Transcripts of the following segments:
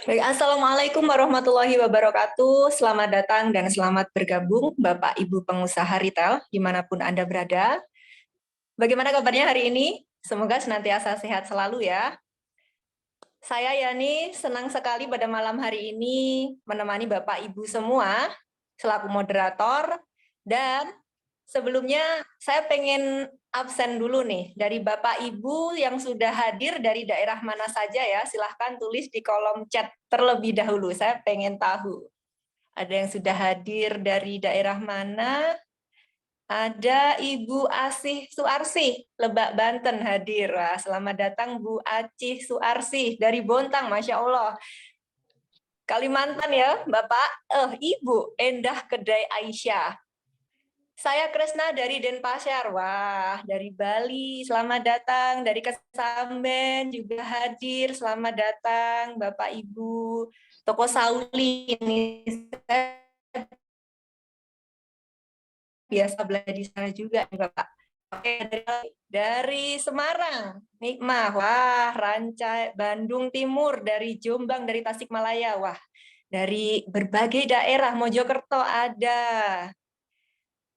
Baik, Assalamualaikum warahmatullahi wabarakatuh. Selamat datang dan selamat bergabung Bapak Ibu pengusaha retail dimanapun Anda berada. Bagaimana kabarnya hari ini? Semoga senantiasa sehat selalu ya. Saya Yani senang sekali pada malam hari ini menemani Bapak Ibu semua selaku moderator, dan sebelumnya saya pengen absen dulu nih dari Bapak Ibu yang sudah hadir dari daerah mana saja ya. Silahkan tulis di kolom chat terlebih dahulu. Saya pengen tahu. Ada yang sudah hadir dari daerah mana? Ada Ibu Asih Suarsih, Lebak, Banten hadir. Wah, selamat datang Bu Acih Suarsih dari Bontang, Masya Allah. Kalimantan ya, Bapak. Ibu Endah Kedai Aisyah. Saya Kresna dari Denpasar. Wah, dari Bali. Selamat datang. Dari Kesamben juga hadir. Selamat datang, Bapak Ibu. Toko Sauli ini saya biasa belajar di sana juga, Bapak. Oke, dari Semarang, Nikmah. Wah, Rancai, Bandung Timur, dari Jombang, dari Tasikmalaya. Wah, dari berbagai daerah, Mojokerto ada.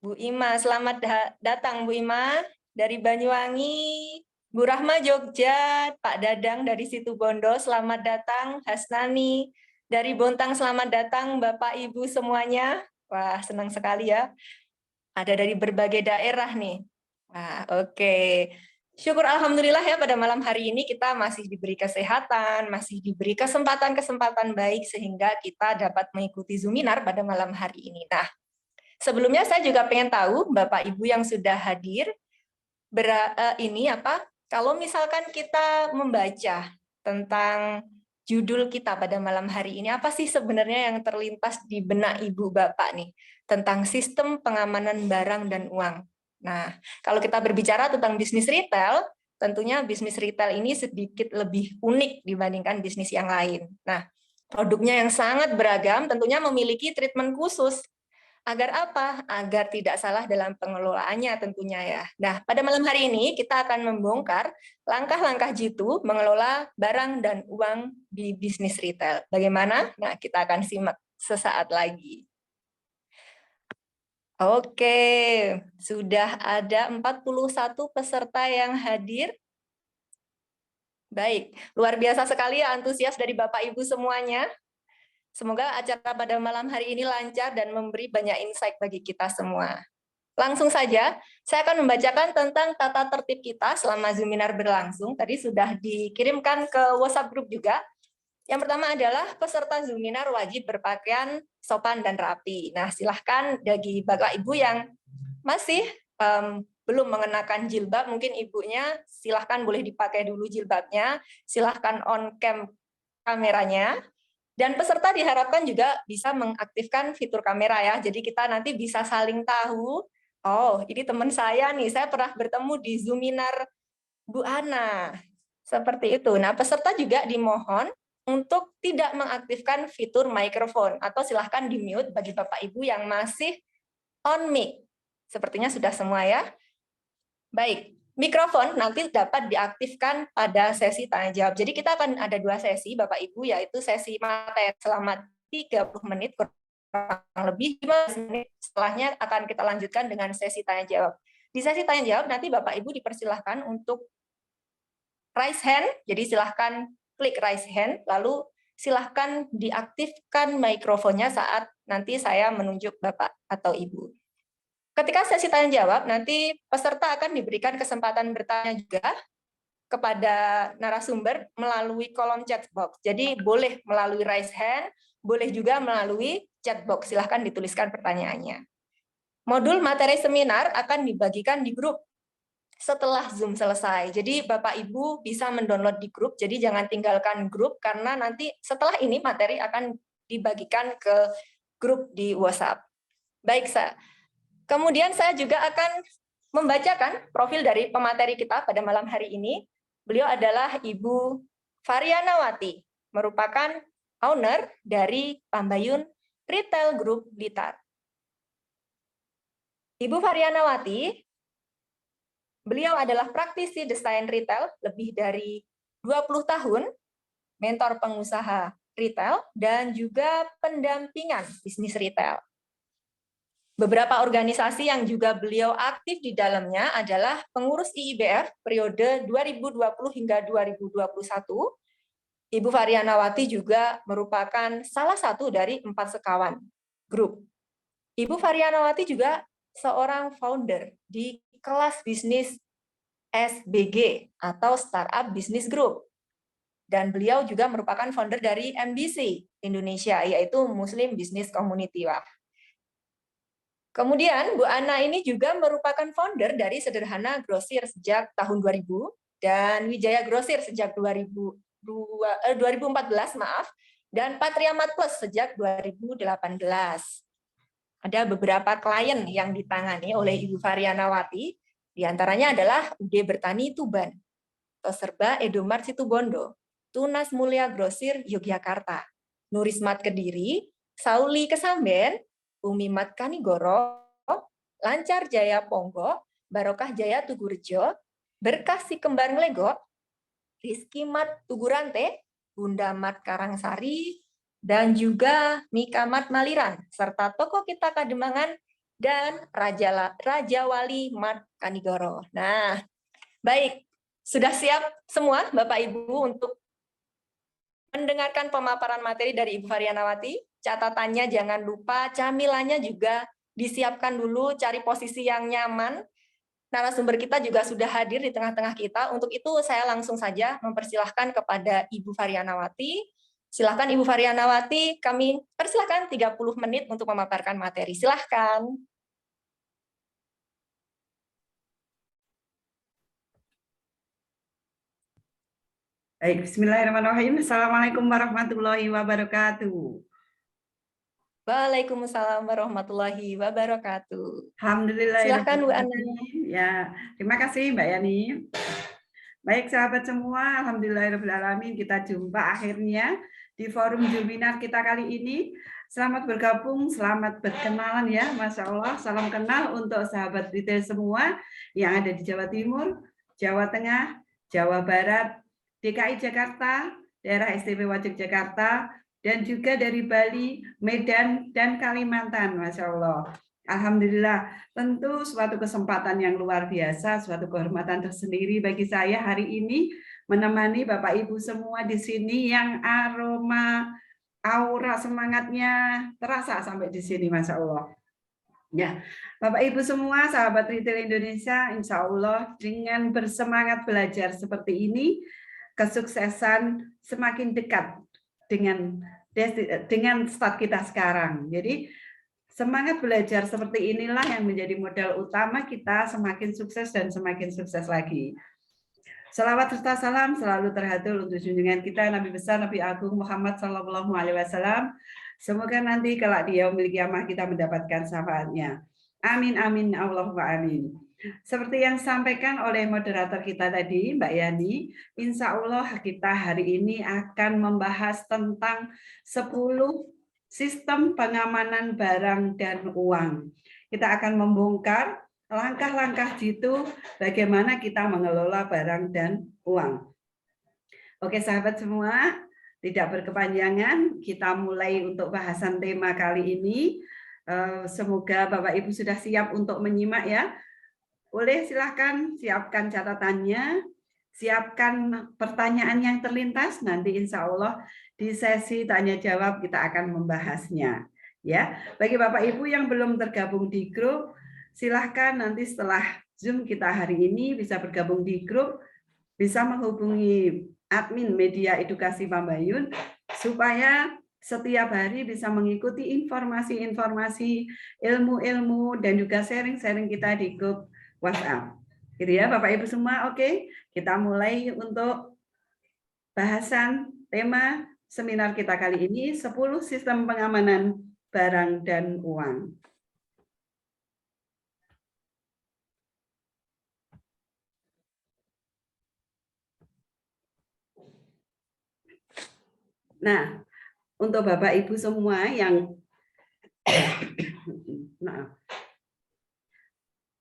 Bu Ima, selamat datang Bu Ima. Dari Banyuwangi, Bu Rahma Jogja, Pak Dadang dari Situbondo, selamat datang. Hasnani dari Bontang, selamat datang Bapak Ibu semuanya. Wah, senang sekali ya. Ada dari berbagai daerah nih. Wah, oke. Syukur Alhamdulillah ya pada malam hari ini kita masih diberi kesehatan, masih diberi kesempatan-kesempatan baik sehingga kita dapat mengikuti Zoominar pada malam hari ini. Nah, sebelumnya saya juga pengen tahu Bapak Ibu yang sudah hadir, ini apa? Kalau misalkan kita membaca tentang judul kita pada malam hari ini, apa sih sebenarnya yang terlintas di benak Ibu Bapak nih tentang sistem pengamanan barang dan uang? Nah, kalau kita berbicara tentang bisnis retail, tentunya bisnis retail ini sedikit lebih unik dibandingkan bisnis yang lain. Nah, produknya yang sangat beragam tentunya memiliki treatment khusus. Agar apa? Agar tidak salah dalam pengelolaannya tentunya ya. Nah, pada malam hari ini kita akan membongkar langkah-langkah jitu mengelola barang dan uang di bisnis retail. Bagaimana? Nah, kita akan simak sesaat lagi. Oke, sudah ada 41 peserta yang hadir. Baik, luar biasa sekali ya antusias dari Bapak Ibu semuanya. Semoga acara pada malam hari ini lancar dan memberi banyak insight bagi kita semua. Langsung saja, saya akan membacakan tentang tata tertib kita selama Zoominar berlangsung. Tadi sudah dikirimkan ke WhatsApp grup juga. Yang pertama adalah peserta Zoominar wajib berpakaian sopan dan rapi. Nah, silahkan bagi Bapak Ibu yang masih belum mengenakan jilbab, mungkin ibunya silahkan boleh dipakai dulu jilbabnya, silahkan on cam kameranya. Dan peserta diharapkan juga bisa mengaktifkan fitur kamera ya. Jadi kita nanti bisa saling tahu, oh ini teman saya nih, saya pernah bertemu di Zoominar Bu Ana. Seperti itu. Nah, peserta juga dimohon untuk tidak mengaktifkan fitur mikrofon atau silahkan di-mute bagi Bapak Ibu yang masih on mic. Sepertinya sudah semua ya. Baik, mikrofon nanti dapat diaktifkan pada sesi tanya jawab. Jadi kita akan ada 2 sesi Bapak Ibu, yaitu sesi materi selama 30 menit kurang lebih 15 menit. Setelahnya akan kita lanjutkan dengan sesi tanya jawab. Di sesi tanya jawab nanti Bapak Ibu dipersilahkan untuk raise hand, jadi silahkan klik raise hand, lalu silahkan diaktifkan mikrofonnya saat nanti saya menunjuk Bapak atau Ibu. Ketika sesi tanya jawab, nanti peserta akan diberikan kesempatan bertanya juga kepada narasumber melalui kolom chat box. Jadi boleh melalui raise hand, boleh juga melalui chat box. Silahkan dituliskan pertanyaannya. Modul materi seminar akan dibagikan di grup setelah Zoom selesai. Jadi Bapak Ibu bisa mendownload di grup, jadi jangan tinggalkan grup karena nanti setelah ini materi akan dibagikan ke grup di WhatsApp. Baik, kemudian saya juga akan membacakan profil dari pemateri kita pada malam hari ini. Beliau adalah Ibu Varianawati, merupakan owner dari Pambayun Retail Group Blitar. Ibu Varianawati, beliau adalah praktisi desain retail lebih dari 20 tahun, mentor pengusaha retail, dan juga pendampingan bisnis retail. Beberapa organisasi yang juga beliau aktif di dalamnya adalah pengurus IIBF periode 2020 hingga 2021. Ibu Varianawati juga merupakan salah satu dari 4 sekawan grup. Ibu Varianawati juga seorang founder di kelas bisnis SBG atau Startup Business Group. Dan beliau juga merupakan founder dari MBC Indonesia, yaitu Muslim Business Community. Kemudian Bu Ana ini juga merupakan founder dari Sederhana Grosir sejak tahun 2000 dan Wijaya Grosir sejak 2014 dan Patriamat Plus sejak 2018. Ada beberapa klien yang ditangani oleh Ibu Varianawati, diantaranya adalah UD Bertani Tuban, Toserba Edomart Situbondo, Tunas Mulia Grosir Yogyakarta, Nurismat Kediri, Sauli Kesamben, Umimat Kanigoro, Lancar Jaya Ponggo, Barokah Jaya Tugurejo, Berkah Si Kembar Nglegok, Rizky Mat Tugurante, Bunda Mat Karangsari, dan juga Mika Mat Maliran, serta Toko Kita Kademangan dan Raja Wali Mat Kanigoro. Nah, baik, sudah siap semua Bapak Ibu untuk mendengarkan pemaparan materi dari Ibu Varianawati? Catatannya jangan lupa, camilannya juga disiapkan dulu, cari posisi yang nyaman. Narasumber kita juga sudah hadir di tengah-tengah kita. Untuk itu saya langsung saja mempersilahkan kepada Ibu Varianawati. Silakan Ibu Varianawati, kami persilahkan 30 menit untuk memaparkan materi. Silahkan. Baik, bismillahirrahmanirrahim. Assalamualaikum warahmatullahi wabarakatuh. Waalaikumsalam warahmatullahi wabarakatuh. Alhamdulillah. Silakan Bu Ana. Ya, terima kasih Mbak Yani. Baik sahabat semua, alhamdulillahirrahmanirrahim, kita jumpa akhirnya di forum webinar kita kali ini. Selamat bergabung, selamat berkenalan ya, Masya Allah. Salam kenal untuk sahabat retail semua yang ada di Jawa Timur, Jawa Tengah, Jawa Barat, DKI Jakarta, daerah istimewa Yogyakarta, dan juga dari Bali, Medan, dan Kalimantan, Masya Allah. Alhamdulillah, tentu suatu kesempatan yang luar biasa, suatu kehormatan tersendiri bagi saya hari ini menemani Bapak Ibu semua di sini yang aroma, aura semangatnya terasa sampai di sini, Masya Allah. Ya, Bapak Ibu semua, sahabat retail Indonesia, insya Allah dengan bersemangat belajar seperti ini, kesuksesan semakin dekat dengan start kita sekarang. Jadi semangat belajar seperti inilah yang menjadi modal utama kita semakin sukses dan semakin sukses lagi. Salawat serta salam selalu terhatur untuk junjungan kita Nabi besar Nabi Agung Muhammad SAW. Semoga nanti kelak dia memiliki kiamah kita mendapatkan syafaatnya. Amin amin Allahumma amin. Seperti yang disampaikan oleh moderator kita tadi, Mbak Yani, insya Allah kita hari ini akan membahas tentang 10 sistem pengamanan barang dan uang. Kita akan membongkar langkah-langkah jitu bagaimana kita mengelola barang dan uang. Oke sahabat semua, tidak berkepanjangan, kita mulai untuk bahasan tema kali ini. Semoga Bapak Ibu sudah siap untuk menyimak ya. Boleh silahkan siapkan catatannya, siapkan pertanyaan yang terlintas, nanti insya Allah di sesi tanya jawab kita akan membahasnya. Ya, bagi Bapak Ibu yang belum tergabung di grup, silahkan nanti setelah Zoom kita hari ini bisa bergabung di grup, bisa menghubungi admin media edukasi Pambayun supaya setiap hari bisa mengikuti informasi-informasi, ilmu-ilmu dan juga sharing-sharing kita di grup WhatsApp. Gitu ya Bapak Ibu semua. Oke, kita mulai untuk bahasan tema seminar kita kali ini 10 sistem pengamanan barang dan uang. Nah, untuk Bapak Ibu semua yang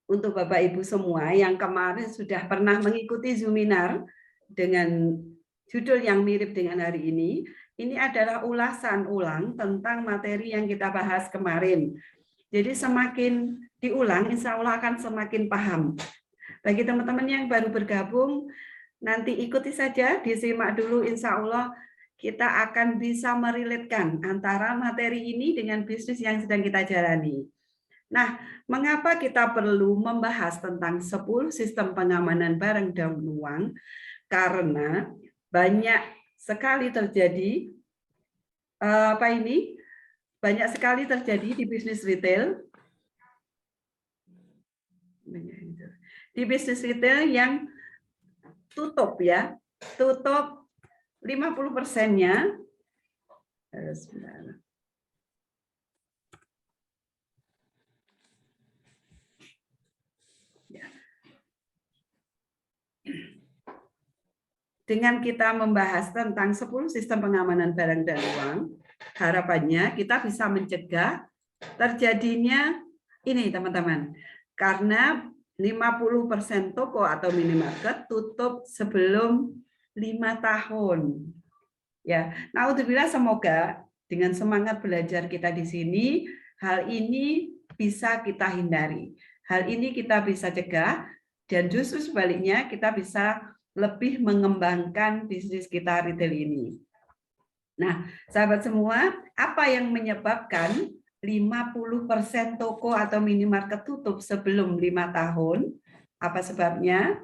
untuk Bapak Ibu semua yang kemarin sudah pernah mengikuti Zoominar dengan judul yang mirip dengan hari ini, ini adalah ulasan ulang tentang materi yang kita bahas kemarin. Jadi semakin diulang, insya Allah akan semakin paham. Bagi teman-teman yang baru bergabung, nanti ikuti saja, disimak dulu, insya Allah kita akan bisa merelatekan antara materi ini dengan bisnis yang sedang kita jalani. Nah, mengapa kita perlu membahas tentang 10 sistem pengamanan barang dan uang? Karena banyak sekali terjadi banyak sekali terjadi di bisnis retail. Di bisnis retail yang tutup ya, tutup 50%-nya. Dengan kita membahas tentang 10 sistem pengamanan barang dan uang, harapannya kita bisa mencegah terjadinya ini teman-teman. Karena 50% toko atau minimarket tutup sebelum 5 tahun. Ya, naudzubillah, semoga dengan semangat belajar kita di sini, hal ini bisa kita hindari. Hal ini kita bisa cegah, dan justru sebaliknya kita bisa lebih mengembangkan bisnis kita retail ini. Nah, sahabat semua, apa yang menyebabkan 50% toko atau minimarket tutup sebelum 5 tahun? Apa sebabnya?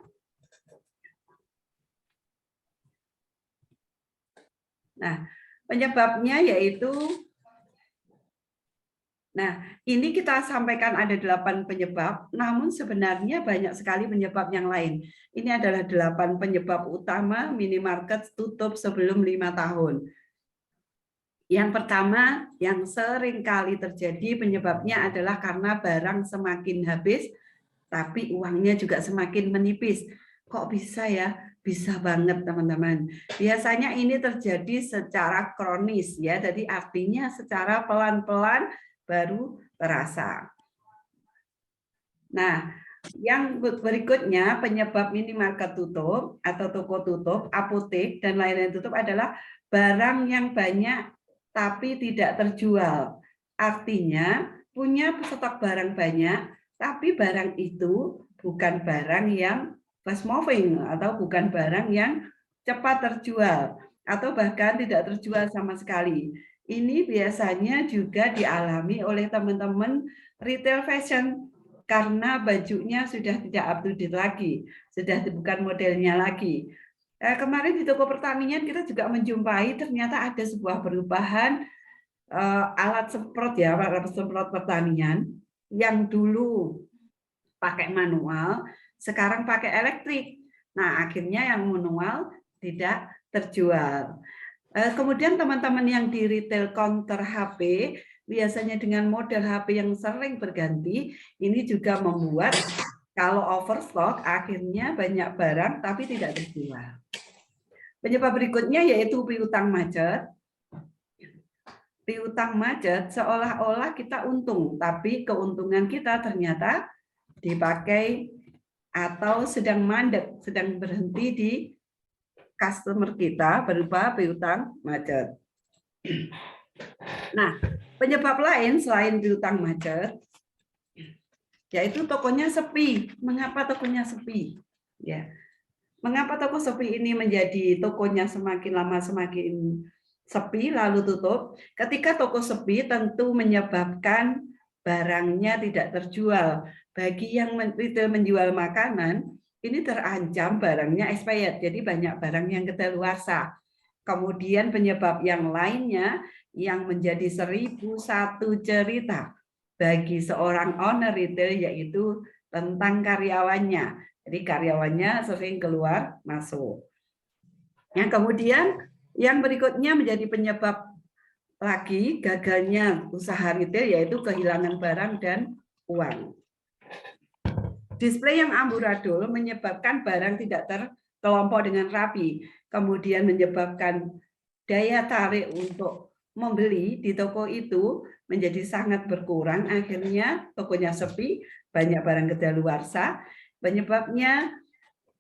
Nah, penyebabnya yaitu, nah, ini kita sampaikan ada 8 penyebab, namun sebenarnya banyak sekali penyebab yang lain. Ini adalah 8 penyebab utama minimarket tutup sebelum 5 tahun. Yang pertama, yang sering kali terjadi penyebabnya adalah karena barang semakin habis, tapi uangnya juga semakin menipis. Kok bisa ya? Bisa banget teman-teman. Biasanya ini terjadi secara kronis ya, jadi artinya secara pelan-pelan baru terasa. Nah, yang berikutnya penyebab minimarket tutup atau toko tutup, apotek dan lain-lain tutup adalah barang yang banyak tapi tidak terjual. Artinya punya stok barang banyak tapi barang itu bukan barang yang fast moving atau bukan barang yang cepat terjual atau bahkan tidak terjual sama sekali. Ini biasanya juga dialami oleh teman-teman retail fashion karena bajunya sudah tidak up to date lagi, sudah bukan modelnya lagi. Kemarin di toko pertanian kita juga menjumpai ternyata ada sebuah perubahan alat semprot ya, alat semprot pertanian yang dulu pakai manual, sekarang pakai elektrik. Nah, akhirnya yang manual tidak terjual. Kemudian teman-teman yang di retail counter HP, biasanya dengan model HP yang sering berganti, ini juga membuat kalau overstock akhirnya banyak barang tapi tidak terjual. Penyebab berikutnya yaitu piutang macet. Piutang macet seolah-olah kita untung, tapi keuntungan kita ternyata dipakai atau sedang mandek, sedang berhenti di customer kita berupa piutang macet. Nah, penyebab lain selain piutang macet yaitu tokonya sepi. Mengapa tokonya sepi? Ya. Mengapa toko sepi ini menjadi tokonya semakin lama semakin sepi lalu tutup? Ketika toko sepi tentu menyebabkan barangnya tidak terjual. Bagi yang retail menjual makanan, ini terancam barangnya expired, jadi banyak barang yang kedaluarsa. Kemudian penyebab yang lainnya yang menjadi 1001 cerita bagi seorang owner retail yaitu tentang karyawannya. Jadi karyawannya sering keluar masuk. Yang kemudian yang berikutnya menjadi penyebab lagi gagalnya usaha retail yaitu kehilangan barang dan uang. Display yang amburadul menyebabkan barang tidak terkelompok dengan rapi, kemudian menyebabkan daya tarik untuk membeli di toko itu menjadi sangat berkurang, akhirnya tokonya sepi, banyak barang kedaluarsa. Penyebabnya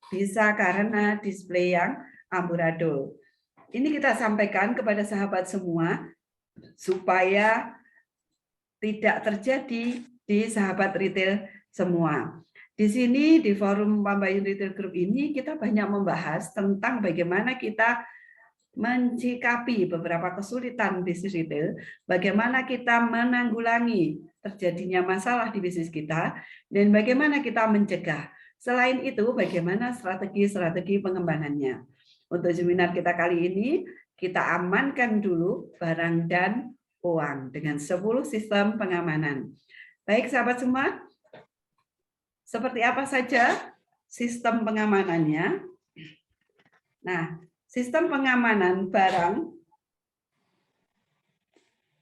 bisa karena display yang amburadul. ini kita sampaikan kepada sahabat semua supaya tidak terjadi di sahabat retail semua. Di sini di forum Pambayun Retail Group ini kita banyak membahas tentang bagaimana kita mencikapi beberapa kesulitan bisnis retail, bagaimana kita menanggulangi terjadinya masalah di bisnis kita, dan bagaimana kita mencegah. Selain itu, bagaimana strategi-strategi pengembangannya. Untuk seminar kita kali ini, kita amankan dulu barang dan uang dengan 10 sistem pengamanan. Baik sahabat semua, seperti apa saja sistem pengamanannya? Nah, sistem pengamanan barang,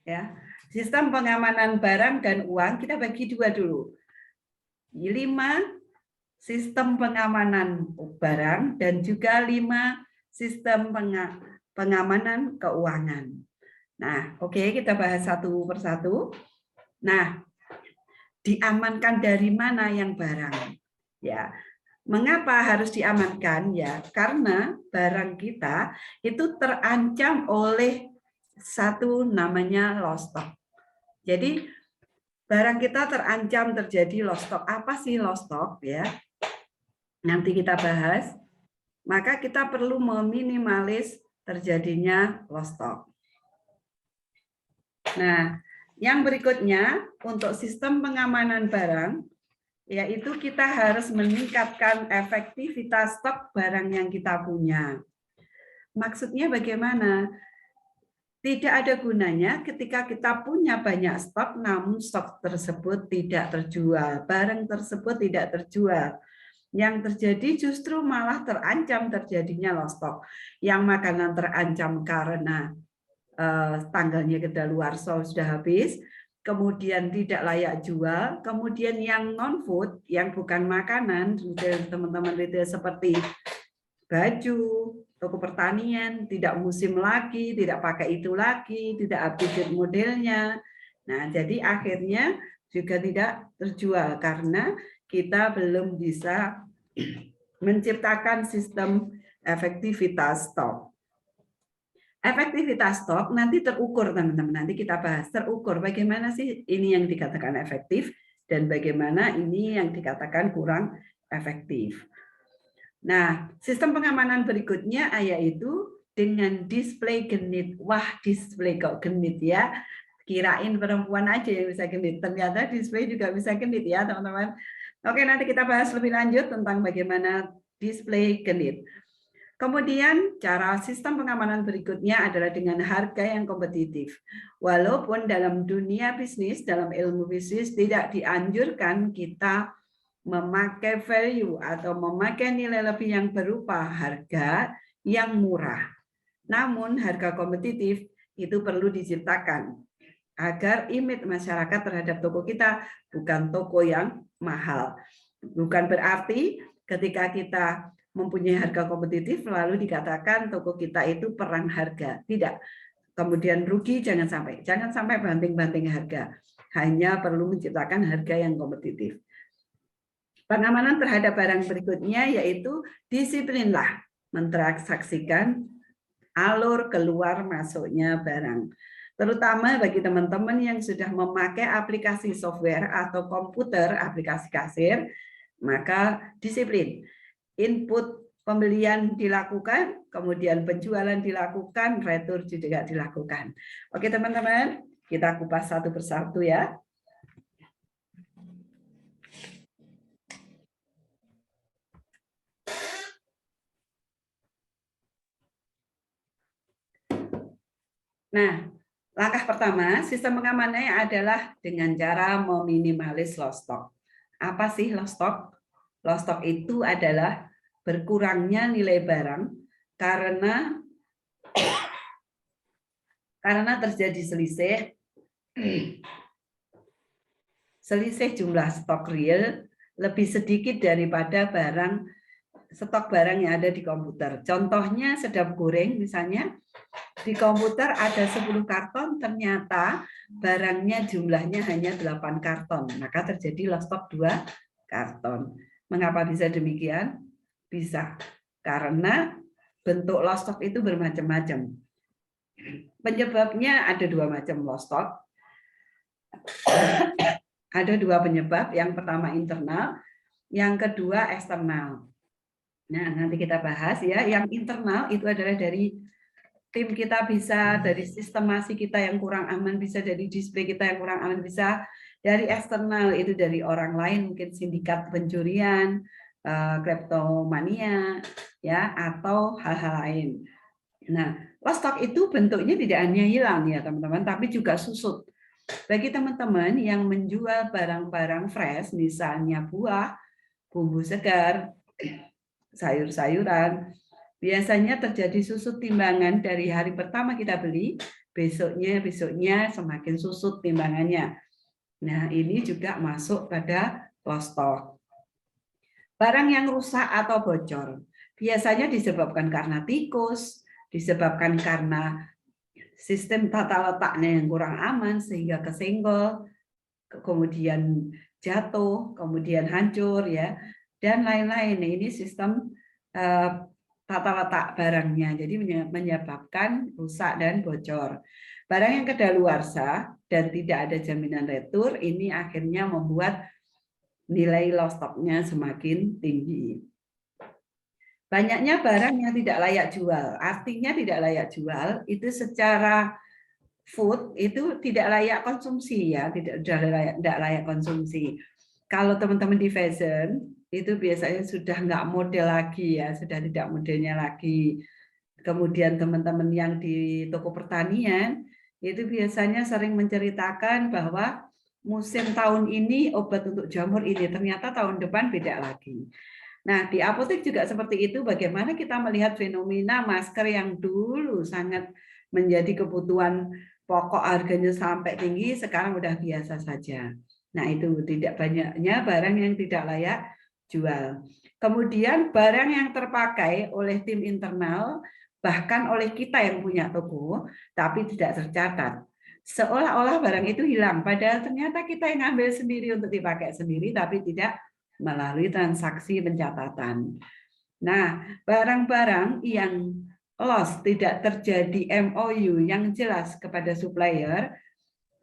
ya, sistem pengamanan barang dan uang kita bagi dua dulu. 5 sistem pengamanan barang dan juga 5 sistem pengamanan keuangan. Nah, oke, kita bahas satu persatu. Nah, diamankan dari mana yang barang? Ya, mengapa harus diamankan? Ya, karena barang kita itu terancam oleh satu namanya lost stock. Jadi barang kita terancam terjadi lost stock. Apa sih lost stock? Ya, nanti kita bahas. Maka kita perlu meminimalis terjadinya lost stock. Nah, yang berikutnya untuk sistem pengamanan barang, yaitu kita harus meningkatkan efektivitas stok barang yang kita punya. Maksudnya bagaimana? Tidak ada gunanya ketika kita punya banyak stok, namun stok tersebut tidak terjual, barang tersebut tidak terjual. Yang terjadi justru malah terancam terjadinya lost stock. Yang makanan terancam karena tanggalnya kedaluarsa sudah habis, kemudian tidak layak jual, kemudian yang non-food, yang bukan makanan, teman-teman retail seperti baju, toko pertanian, tidak musim lagi, tidak pakai itu lagi, tidak update modelnya. Nah, jadi akhirnya juga tidak terjual karena kita belum bisa menciptakan sistem efektivitas stok. Efektivitas stok nanti terukur, teman-teman. Nanti kita bahas terukur bagaimana sih ini yang dikatakan efektif dan bagaimana ini yang dikatakan kurang efektif. Nah, sistem pengamanan berikutnya yaitu dengan display genit. Wah, display kok genit ya. Kirain perempuan aja yang bisa genit. Ternyata display juga bisa genit ya, teman-teman. Oke, nanti kita bahas lebih lanjut tentang bagaimana display genit. Kemudian cara sistem pengamanan berikutnya adalah dengan harga yang kompetitif. Walaupun dalam dunia bisnis, dalam ilmu bisnis tidak dianjurkan kita memakai value atau memakai nilai lebih yang berupa harga yang murah. Namun harga kompetitif itu perlu diciptakan agar image masyarakat terhadap toko kita bukan toko yang mahal. Bukan berarti ketika kita mempunyai harga kompetitif lalu dikatakan toko kita itu perang harga. Tidak. Kemudian rugi jangan sampai banting-banting harga. Hanya perlu menciptakan harga yang kompetitif. Pengamanan terhadap barang berikutnya yaitu disiplinlah mentransaksikan alur keluar masuknya barang. Terutama bagi teman-teman yang sudah memakai aplikasi software atau komputer, aplikasi kasir, maka disiplin. Input pembelian dilakukan, kemudian penjualan dilakukan, retur juga dilakukan. Oke teman-teman, kita kupas satu persatu ya. Nah, langkah pertama, sistem pengamanannya adalah dengan cara meminimalis lost stock. Apa sih lost stock? Lost stock itu adalah berkurangnya nilai barang karena terjadi selisih jumlah stok real lebih sedikit daripada stok barang yang ada di komputer. Contohnya sedap goreng misalnya, di komputer ada 10 karton, ternyata barangnya jumlahnya hanya 8 karton. Maka terjadi lost stock 2 karton. Mengapa bisa demikian? Bisa karena bentuk lost stock itu bermacam-macam. Penyebabnya ada 2 macam lost stock. Ada 2 penyebab, yang pertama internal, yang kedua eksternal. Nah, nanti kita bahas ya. Yang internal itu adalah dari tim kita, bisa dari sistemasi kita yang kurang aman, bisa dari display kita yang kurang aman, bisa dari eksternal, itu dari orang lain, mungkin sindikat pencurian, kleptomania, ya, atau hal-hal lain. Nah, lost stock itu bentuknya tidak hanya hilang ya teman-teman, tapi juga susut. Bagi teman-teman yang menjual barang-barang fresh, misalnya buah, bumbu segar, sayur-sayuran, biasanya terjadi susut timbangan dari hari pertama kita beli, besoknya semakin susut timbangannya. Nah, ini juga masuk pada lost stock. Barang yang rusak atau bocor biasanya disebabkan karena tikus, disebabkan karena sistem tata letaknya yang kurang aman sehingga kesenggol, kemudian jatuh, kemudian hancur, ya, dan lain-lain. Ini sistem tata letak barangnya, jadi menyebabkan rusak dan bocor. Barang yang kedaluarsa dan tidak ada jaminan retur, ini akhirnya membuat nilai lost stock-nya semakin tinggi. Banyaknya barang yang tidak layak jual, artinya tidak layak jual itu secara food itu tidak layak konsumsi ya, tidak layak konsumsi. Kalau teman-teman di fashion itu biasanya sudah nggak model lagi ya, sudah tidak modelnya lagi. Kemudian teman-teman yang di toko pertanian itu biasanya sering menceritakan bahwa musim tahun ini obat untuk jamur ini, ternyata tahun depan beda lagi. Nah, di apotek juga seperti itu. Bagaimana kita melihat fenomena masker yang dulu sangat menjadi kebutuhan pokok, harganya sampai tinggi, sekarang udah biasa saja. Nah, itu tidak banyaknya barang yang tidak layak jual. Kemudian barang yang terpakai oleh tim internal, bahkan oleh kita yang punya toko, tapi tidak tercatat. Seolah-olah barang itu hilang, padahal ternyata kita yang ambil sendiri untuk dipakai sendiri, tapi tidak melalui transaksi pencatatan. Nah, barang-barang yang loss, tidak terjadi MOU yang jelas kepada supplier,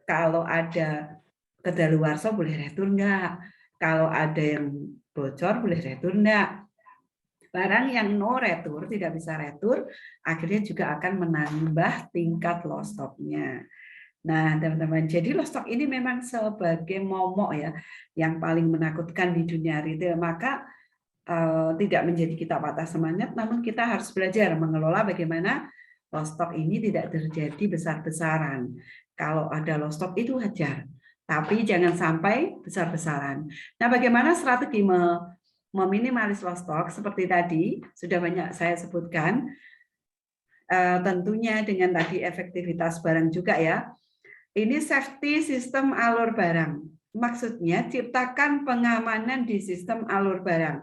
kalau ada kedaluarsa boleh retur enggak? Kalau ada yang bocor boleh retur enggak? Barang yang no retur, tidak bisa retur, akhirnya juga akan menambah tingkat loss stock-nya. Nah, teman-teman, jadi lost stock ini memang sebagai momok ya, yang paling menakutkan di dunia retail. Maka tidak menjadi kita patah semangat, namun kita harus belajar mengelola bagaimana lost stock ini tidak terjadi besar-besaran. Kalau ada lost stock itu wajar, tapi jangan sampai besar-besaran. Nah, bagaimana strategi meminimalis lost stock? Seperti tadi sudah banyak saya sebutkan, tentunya dengan tadi efektivitas barang juga ya. Ini safety sistem alur barang. Maksudnya ciptakan pengamanan di sistem alur barang.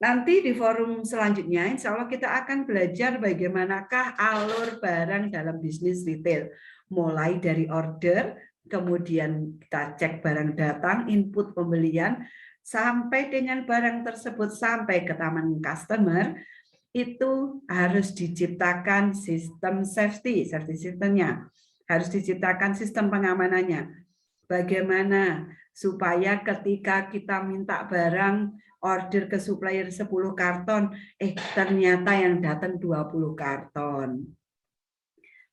Nanti di forum selanjutnya, insya Allah kita akan belajar bagaimanakah alur barang dalam bisnis retail. Mulai dari order, kemudian kita cek barang datang, input pembelian, sampai dengan barang tersebut sampai ke tangan customer, itu harus diciptakan sistem safety systemnya. Harus diciptakan sistem pengamanannya. Bagaimana supaya ketika kita minta barang, order ke supplier 10 karton, ternyata yang datang 20 karton.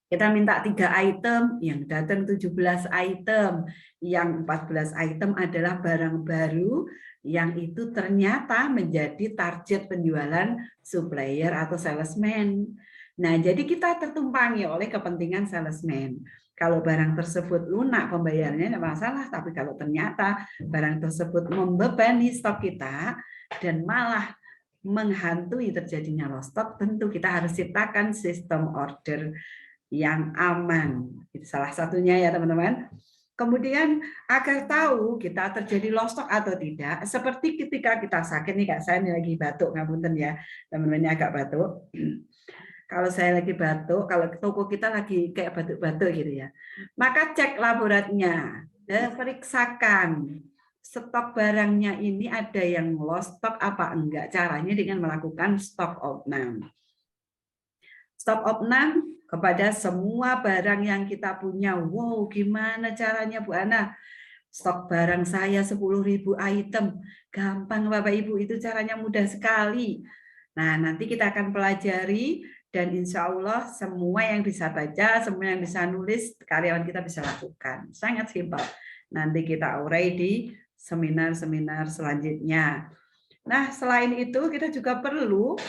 Kita minta 3 item, yang datang 17 item. Yang 14 item adalah barang baru, yang itu ternyata menjadi target penjualan supplier atau salesman. Nah, jadi kita tertumpangi oleh kepentingan salesman. Kalau barang tersebut lunak pembayarannya tidak masalah, tapi kalau ternyata barang tersebut membebani stok kita dan malah menghantui terjadinya lost stock, tentu kita harus ciptakan sistem order yang aman. Itu salah satunya ya teman-teman. Kemudian agar tahu kita terjadi lost stock atau tidak, seperti ketika kita sakit nih, Kak, saya ini lagi batuk, ngapunten ya, teman-temannya agak batuk. Kalau saya lagi batuk, kalau toko kita lagi kayak batuk-batuk gitu ya, maka cek laboratnya, periksakan stok barangnya ini ada yang lost stock apa enggak. Caranya dengan melakukan stock out now. Stok opnam kepada semua barang yang kita punya. Wow, gimana caranya Bu Ana? Stok barang saya 10.000 item. Gampang Bapak Ibu, itu caranya mudah sekali. Nah, nanti kita akan pelajari dan insya Allah semua yang bisa baca, semua yang bisa nulis, karyawan kita bisa lakukan. Sangat simpel. Nanti kita urai di seminar-seminar selanjutnya. Nah, selain itu kita juga perlu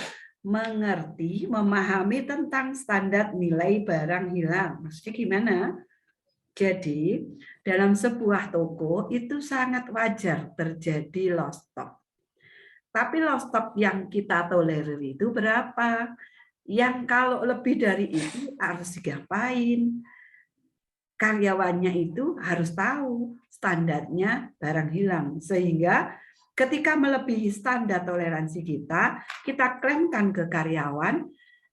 mengerti, memahami tentang standar nilai barang hilang. Maksudnya gimana? Jadi, dalam sebuah toko itu sangat wajar terjadi lost stock. Tapi lost stock yang kita tolerir itu berapa? Yang kalau lebih dari itu harus digapain? Karyawannya itu harus tahu standarnya barang hilang. Sehingga ketika melebihi standar toleransi kita klaimkan ke karyawan,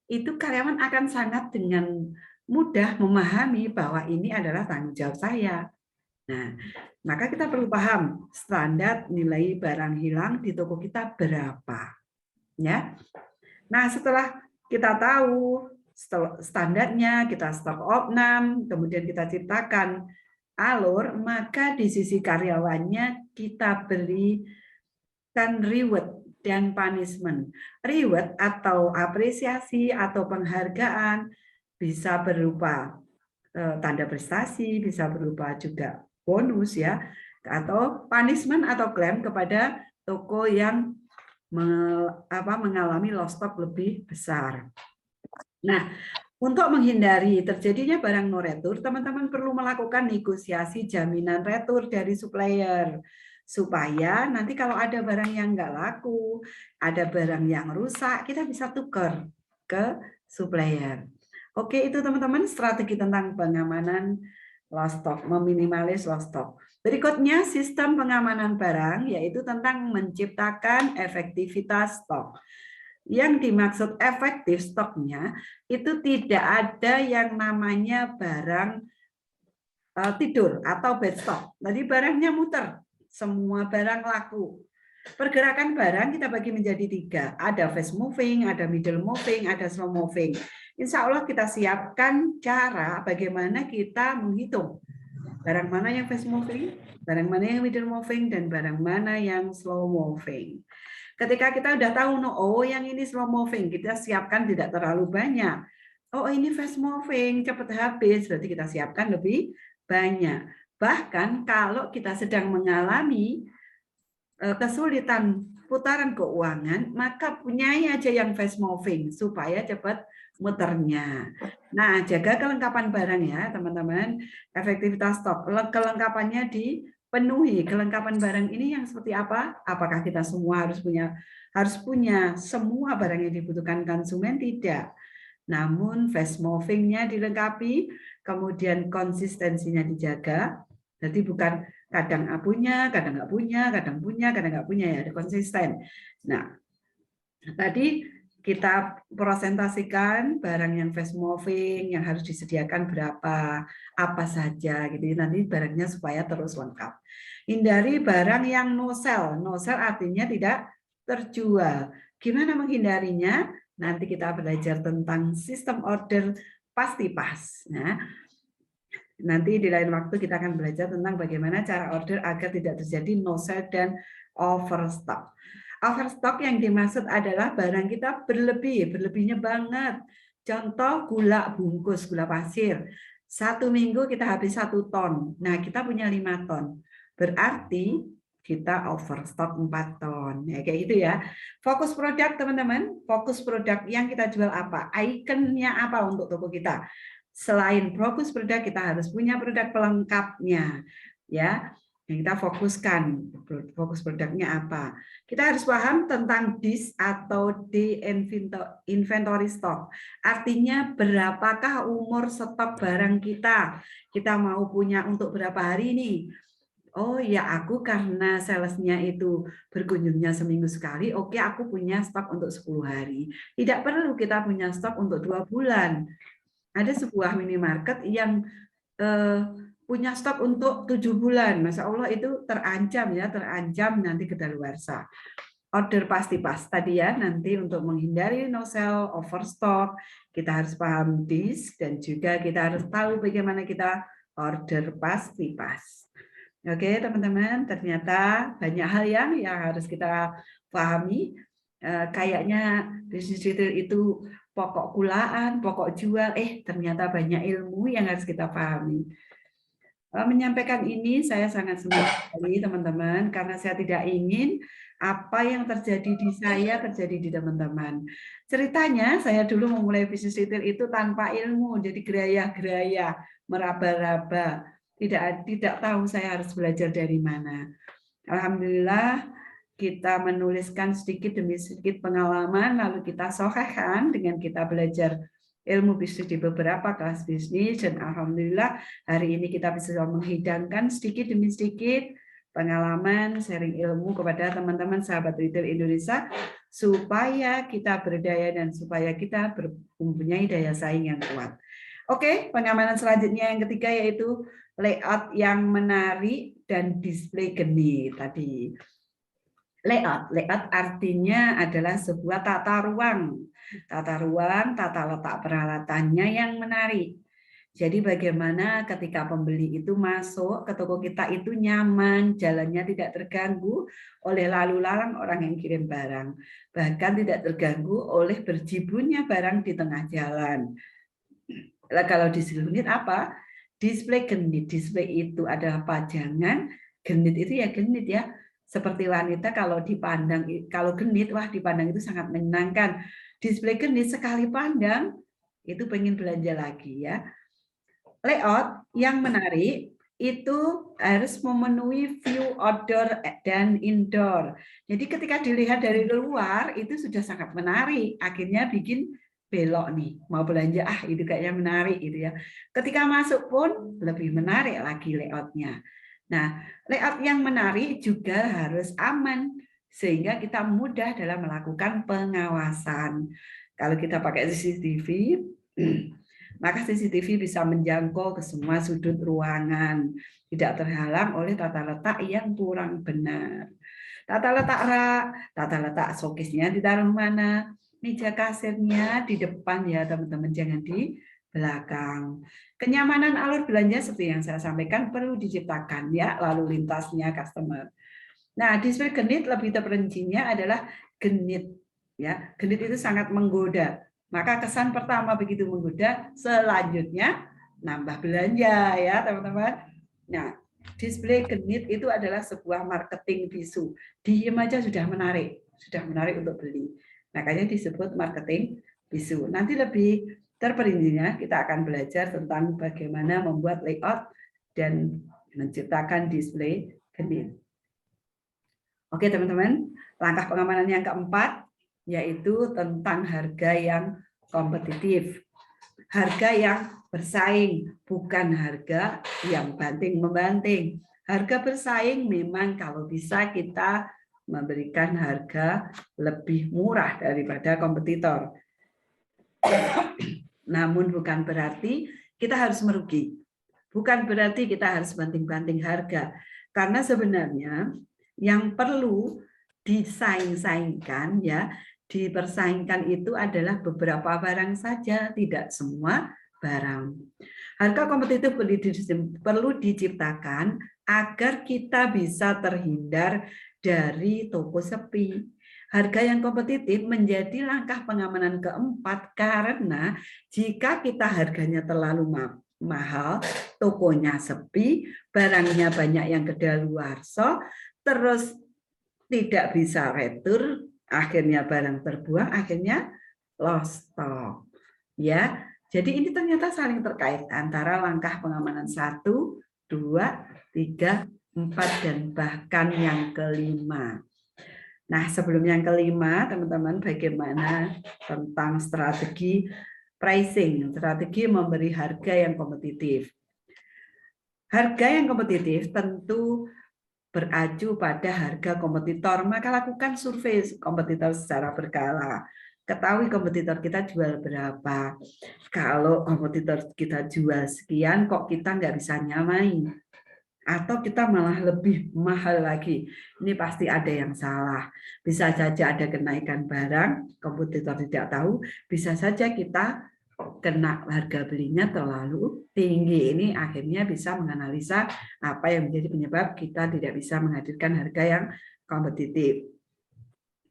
itu karyawan akan sangat dengan mudah memahami bahwa ini adalah tanggung jawab saya. Nah, maka kita perlu paham standar nilai barang hilang di toko kita berapa. Ya. Nah, setelah kita tahu standarnya, kita stok opnam, kemudian kita ciptakan alur, maka di sisi karyawannya kita berikan reward dan punishment. Reward atau apresiasi atau penghargaan bisa berupa tanda prestasi, bisa berupa juga bonus ya, atau punishment atau klaim kepada toko yang mengalami lost stock lebih besar. Nah, untuk menghindari terjadinya barang no retur, teman-teman perlu melakukan negosiasi jaminan retur dari supplier. Supaya nanti kalau ada barang yang nggak laku, ada barang yang rusak, kita bisa tukar ke supplier. Oke, itu teman-teman strategi tentang pengamanan lost stock, meminimalis lost stock. Berikutnya sistem pengamanan barang, yaitu tentang menciptakan efektivitas stok. Yang dimaksud efektif stoknya itu tidak ada yang namanya barang tidur atau bad stock. Jadi barangnya muter, semua barang laku. Pergerakan barang kita bagi menjadi 3. Ada fast moving, ada middle moving, ada slow moving. Insya Allah kita siapkan cara bagaimana kita menghitung barang mana yang fast moving, barang mana yang middle moving, dan barang mana yang slow moving. Ketika kita udah tahu, oh yang ini slow moving, kita siapkan tidak terlalu banyak. Oh ini fast moving, cepat habis, berarti kita siapkan lebih banyak. Bahkan kalau kita sedang mengalami kesulitan putaran keuangan, maka punyai aja yang fast moving supaya cepat muternya. Nah, jaga kelengkapan barang ya, teman-teman. Efektivitas stok, kelengkapannya dipenuhi. Kelengkapan barang ini yang seperti apa? Apakah kita semua harus punya semua barang yang dibutuhkan konsumen? Tidak. Namun fast moving-nya dilengkapi, kemudian konsistensinya dijaga. Jadi bukan kadang punya, kadang nggak punya, kadang punya, kadang nggak punya, ya ada konsisten. Nah, tadi kita presentasikan barang yang fast moving yang harus disediakan berapa, apa saja gitu. Nanti barangnya supaya terus lengkap. Hindari barang yang no sell. No sell artinya tidak terjual. Gimana menghindarinya? Nanti kita belajar tentang sistem order pasti pas. Nah, nanti di lain waktu kita akan belajar tentang bagaimana cara order agar tidak terjadi no sell dan overstock. Overstock yang dimaksud adalah barang kita berlebihnya banget. Contoh gula bungkus, gula pasir. 1 minggu kita habis 1 ton. Nah, kita punya 5 ton. Berarti kita overstock 4 ton. Ya, kayak gitu ya. Fokus produk teman-teman. Fokus produk yang kita jual apa? Ikonnya apa untuk toko kita? Selain fokus produk, kita harus punya produk pelengkapnya, ya. Yang kita fokuskan, fokus produknya apa? Kita harus paham tentang DIS atau day inventory stock. Artinya berapakah umur stok barang kita? Kita mau punya untuk berapa hari ini? Oh ya, aku karena salesnya itu berkunjungnya seminggu sekali, oke aku punya stok untuk 10 hari. Tidak perlu kita punya stok untuk 2 bulan. Ada sebuah minimarket yang punya stok untuk 7 bulan. Masya Allah itu terancam ya, terancam nanti kedaluarsa. order pasti pas tadi ya, nanti untuk menghindari no sell, overstock, kita harus paham disk dan juga kita harus tahu bagaimana kita order pasti pas. Oke teman-teman, ternyata banyak hal yang harus kita pahami. Kayaknya bisnis retail itu pokok kulaan, pokok jual, ternyata banyak ilmu yang harus kita pahami. Menyampaikan ini saya sangat senang sekali teman-teman, karena saya tidak ingin apa yang terjadi di saya terjadi di teman-teman. Ceritanya saya dulu memulai bisnis retail itu tanpa ilmu, jadi geraya-geraya, meraba-raba, tidak tahu saya harus belajar dari mana. Alhamdulillah kita menuliskan sedikit demi sedikit pengalaman, lalu kita sohkan dengan kita belajar ilmu bisnis di beberapa kelas bisnis, dan alhamdulillah hari ini kita bisa menghidangkan sedikit demi sedikit pengalaman, sharing ilmu kepada teman-teman sahabat retail Indonesia supaya kita berdaya dan supaya kita mempunyai daya saing yang kuat. Oke, pengamanan selanjutnya yang ketiga yaitu layout yang menarik dan display genit tadi. Layout artinya adalah sebuah tata ruang, tata letak peralatannya yang menarik. Jadi bagaimana ketika pembeli itu masuk ke toko kita itu nyaman, jalannya tidak terganggu oleh lalu lalang orang yang kirim barang, bahkan tidak terganggu oleh berjibunnya barang di tengah jalan. Kalau display genit apa? Display genit, display itu adalah pajangan, genit itu ya genit ya. Seperti wanita kalau dipandang, kalau genit, wah dipandang itu sangat menyenangkan. Display genit sekali pandang, itu pengen belanja lagi ya. Layout yang menarik itu harus memenuhi view outdoor dan indoor. Jadi ketika dilihat dari luar itu sudah sangat menarik. Akhirnya bikin belok nih, mau belanja, itu kayaknya menarik gitu ya. Ketika masuk pun lebih menarik lagi layoutnya. Nah, layout yang menarik juga harus aman, sehingga kita mudah dalam melakukan pengawasan. Kalau kita pakai CCTV, maka CCTV bisa menjangkau ke semua sudut ruangan, tidak terhalang oleh tata letak yang kurang benar. Tata letak rak, tata letak showcase-nya ditaruh mana, meja kasirnya di depan ya teman-teman, jangan di belakang. Kenyamanan alur belanja seperti yang saya sampaikan perlu diciptakan ya, lalu lintasnya customer. Nah, display genit lebih terperincinya adalah genit ya. Genit itu sangat menggoda. Maka kesan pertama begitu menggoda, selanjutnya nambah belanja ya, teman-teman. Nah, display genit itu adalah sebuah marketing bisu. Diem aja sudah menarik untuk beli. Makanya disebut marketing bisu. Nanti lebih terperincinya kita akan belajar tentang bagaimana membuat layout dan menciptakan display genit. Oke teman-teman, langkah pengamanan yang keempat yaitu tentang harga yang kompetitif. Harga yang bersaing, bukan harga yang banting-membanting. Harga bersaing memang kalau bisa kita memberikan harga lebih murah daripada kompetitor. Namun bukan berarti kita harus merugi. Bukan berarti kita harus banting-banting harga. Karena sebenarnya yang perlu disaing-saingkan ya, dipersaingkan itu adalah beberapa barang saja, tidak semua barang. Harga kompetitif perlu diciptakan agar kita bisa terhindar dari toko sepi. Harga yang kompetitif menjadi langkah pengamanan keempat karena jika kita harganya terlalu mahal, tokonya sepi, barangnya banyak yang kedaluarsa, terus tidak bisa retur, akhirnya barang terbuang, akhirnya lost stock. Ya, jadi ini ternyata saling terkait antara langkah pengamanan 1, 2, 3, 4 dan bahkan yang kelima. Nah, sebelum yang kelima, teman-teman, bagaimana tentang strategi pricing, strategi memberi harga yang kompetitif. Harga yang kompetitif tentu beracu pada harga kompetitor, maka lakukan survei kompetitor secara berkala. Ketahui kompetitor kita jual berapa. Kalau kompetitor kita jual sekian, kok kita nggak bisa nyamain. atau kita malah lebih mahal lagi. Ini pasti ada yang salah. Bisa saja ada kenaikan barang, kompetitor tidak tahu, bisa saja kita kena harga belinya terlalu tinggi. Ini akhirnya bisa menganalisa apa yang menjadi penyebab kita tidak bisa menghadirkan harga yang kompetitif.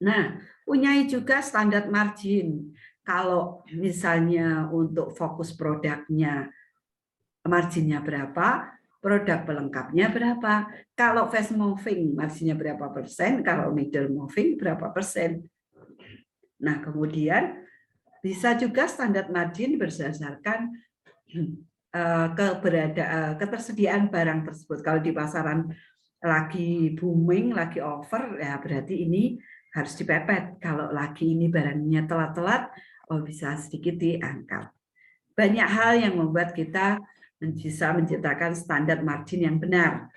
Nah, punyai juga standar margin. Kalau misalnya untuk fokus produknya, marginnya berapa, produk pelengkapnya berapa. Kalau fast moving marginnya berapa persen, kalau middle moving berapa persen. Nah, kemudian bisa juga standar margin berdasarkan ketersediaan barang tersebut. Kalau di pasaran lagi booming, lagi over, ya berarti ini harus dipepet. Kalau lagi ini barangnya telat-telat, oh bisa sedikit diangkat. Banyak hal yang membuat kita bisa menciptakan standar margin yang benar.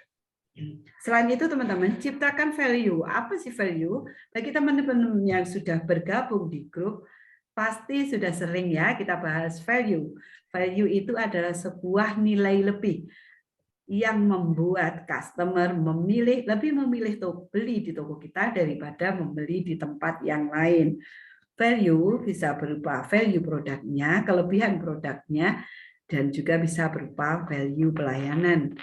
Selain itu, teman-teman, ciptakan value. Apa sih value? Bagi teman-teman yang sudah bergabung di grup, pasti sudah sering ya kita bahas value. Value itu adalah sebuah nilai lebih yang membuat customer lebih memilih beli di toko kita daripada membeli di tempat yang lain. Value bisa berupa value produknya, kelebihan produknya, dan juga bisa berupa value pelayanan.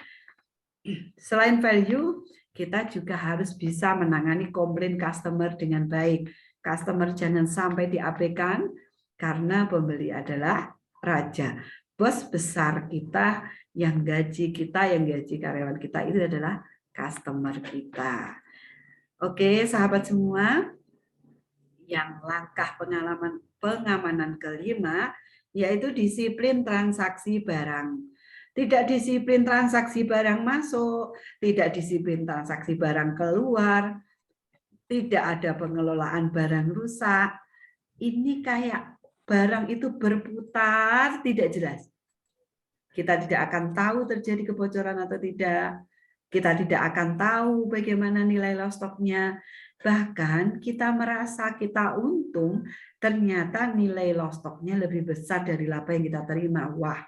Selain value, kita juga harus bisa menangani komplain customer dengan baik. Customer jangan sampai diabaikan karena pembeli adalah raja. Bos besar kita, yang gaji karyawan kita itu adalah customer kita. Oke, sahabat semua, yang langkah pengamanan kelima yaitu disiplin transaksi barang. Tidak disiplin transaksi barang masuk, tidak disiplin transaksi barang keluar, tidak ada pengelolaan barang rusak. Ini kayak barang itu berputar tidak jelas. Kita tidak akan tahu terjadi kebocoran atau tidak. Kita tidak akan tahu bagaimana nilai loss stock-nya. Bahkan kita merasa kita untung, ternyata nilai loss stock-nya lebih besar dari laba yang kita terima. Wah,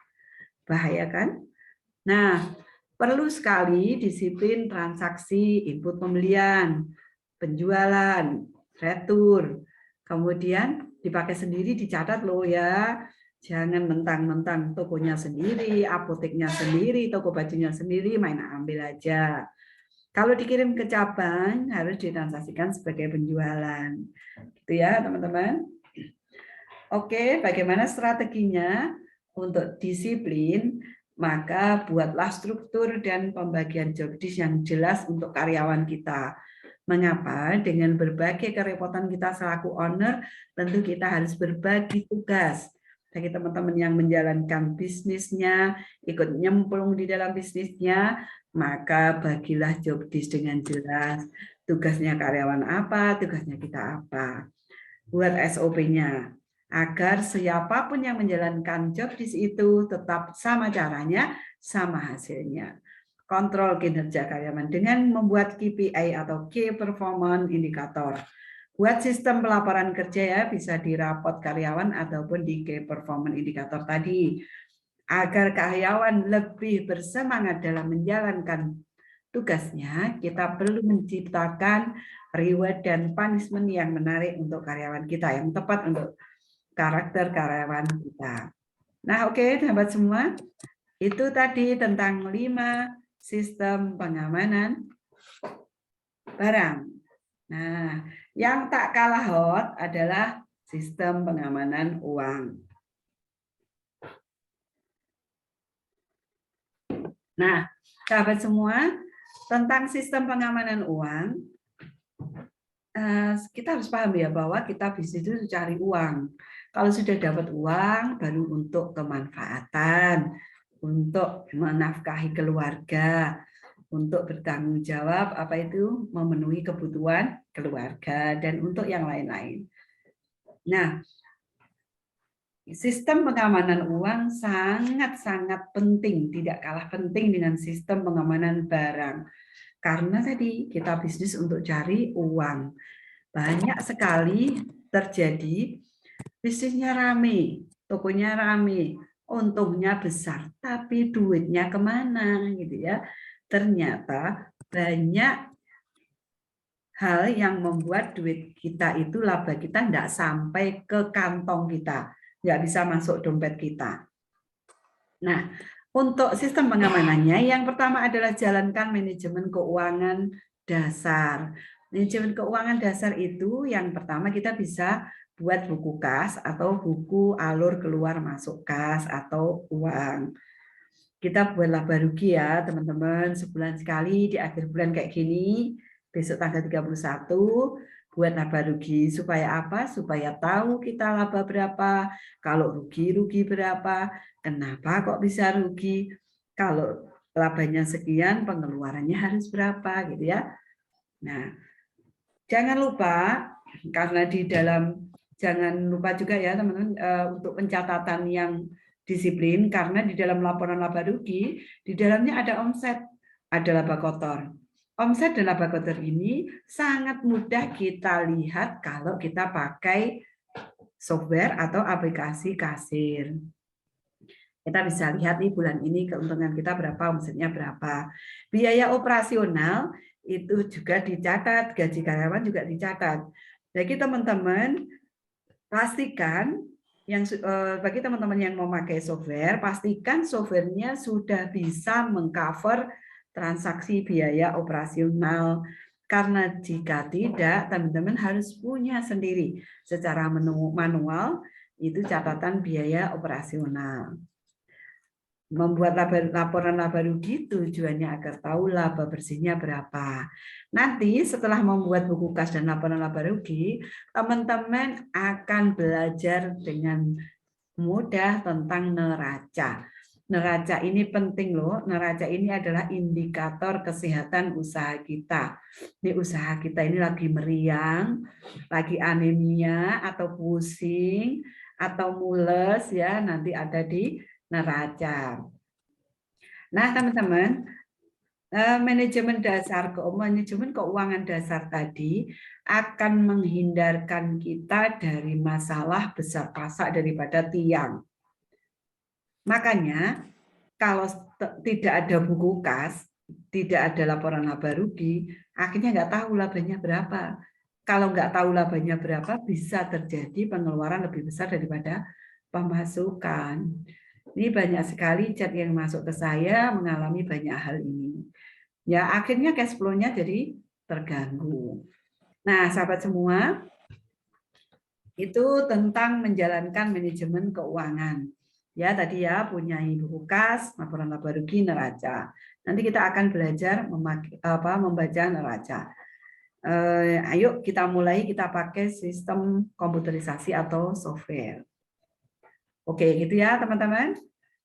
bahaya kan? Nah, perlu sekali disiplin transaksi input pembelian, penjualan, retur. Kemudian dipakai sendiri, dicatat loh ya. Jangan mentang-mentang tokonya sendiri, apoteknya sendiri, toko bajunya sendiri, main ambil aja. Kalau dikirim ke cabang, harus ditransaksikan sebagai penjualan. Gitu ya, teman-teman. Oke, bagaimana strateginya untuk disiplin? Maka buatlah struktur dan pembagian job desk yang jelas untuk karyawan kita. Mengapa? Dengan berbagai kerepotan kita selaku owner, tentu kita harus berbagi tugas. Bagi teman-teman yang menjalankan bisnisnya, ikut nyemplung di dalam bisnisnya, maka bagilah job desk dengan jelas. Tugasnya karyawan apa, tugasnya kita apa. Buat SOP-nya, agar siapapun yang menjalankan job desk itu tetap sama caranya, sama hasilnya. Kontrol kinerja karyawan dengan membuat KPI atau Key Performance Indicator. Buat sistem pelaporan kerja ya, bisa di rapot karyawan ataupun di Key Performance Indicator tadi. Agar karyawan lebih bersemangat dalam menjalankan tugasnya, kita perlu menciptakan reward dan punishment yang menarik untuk karyawan kita, yang tepat untuk karakter karyawan kita. Nah, oke, sahabat semua, itu tadi tentang 5 sistem pengamanan barang. Nah, yang tak kalah hot adalah sistem pengamanan uang. Nah, sahabat semua, tentang sistem pengamanan uang, kita harus paham ya bahwa kita bisnis itu cari uang. Kalau sudah dapat uang, baru untuk kemanfaatan, untuk menafkahi keluarga, untuk bertanggung jawab memenuhi kebutuhan keluarga dan untuk yang lain-lain. Nah, sistem pengamanan uang sangat-sangat penting, tidak kalah penting dengan sistem pengamanan barang. Karena tadi kita bisnis untuk cari uang. Banyak sekali terjadi bisnisnya rame, tokonya rame, untungnya besar, tapi duitnya kemana gitu ya. ternyata banyak hal yang membuat duit kita itu, laba kita tidak sampai ke kantong kita, nggak bisa masuk dompet kita. Nah, untuk sistem pengamanannya, yang pertama adalah jalankan manajemen keuangan dasar. Manajemen keuangan dasar itu yang pertama kita bisa buat buku kas atau buku alur keluar masuk kas atau uang. Kita buat laba rugi ya teman-teman, sebulan sekali di akhir bulan kayak gini, besok tanggal 31, buat laba rugi. Supaya apa? Supaya tahu kita laba berapa, kalau rugi berapa, kenapa kok bisa rugi, kalau labanya sekian, pengeluarannya harus berapa gitu ya. Nah, jangan lupa, karena di dalam, jangan lupa juga ya teman-teman untuk pencatatan yang disiplin, karena di dalam laporan laba rugi, di dalamnya ada omset, ada laba kotor. Omset dan laba kotor ini sangat mudah kita lihat kalau kita pakai software atau aplikasi kasir. Kita bisa lihat nih bulan ini keuntungan kita berapa, omsetnya berapa. Biaya operasional itu juga dicatat, gaji karyawan juga dicatat. Jadi teman-teman pastikan, bagi teman-teman yang mau pakai software, pastikan softwarenya sudah bisa mengcover transaksi biaya operasional. Karena jika tidak, teman-teman harus punya sendiri secara manual itu catatan biaya operasional. Membuat laporan laba rugi tujuannya agar tahu laba bersihnya berapa. Nanti setelah membuat buku kas dan laporan laba rugi, teman-teman akan belajar dengan mudah tentang neraca. Neraca ini penting loh. Neraca ini adalah indikator kesehatan usaha kita. Ini usaha kita ini lagi meriang, lagi anemia atau pusing atau mules ya, nanti ada di neraca. Nah, teman-teman, manajemen keuangan dasar tadi akan menghindarkan kita dari masalah besar pasak daripada tiang. Makanya, kalau tidak ada buku kas, tidak ada laporan laba rugi, akhirnya nggak tahu labanya berapa. Kalau nggak tahu labanya berapa, bisa terjadi pengeluaran lebih besar daripada pemasukan. Ini banyak sekali chat yang masuk ke saya mengalami banyak hal ini. Ya, akhirnya cash flow-nya jadi terganggu. Nah, sahabat semua, itu tentang menjalankan manajemen keuangan. Ya, tadi ya punya buku kas, laporan laba rugi, neraca. Nanti kita akan belajar membaca neraca. Ayo kita mulai, kita pakai sistem komputerisasi atau software. Oke, gitu ya teman-teman.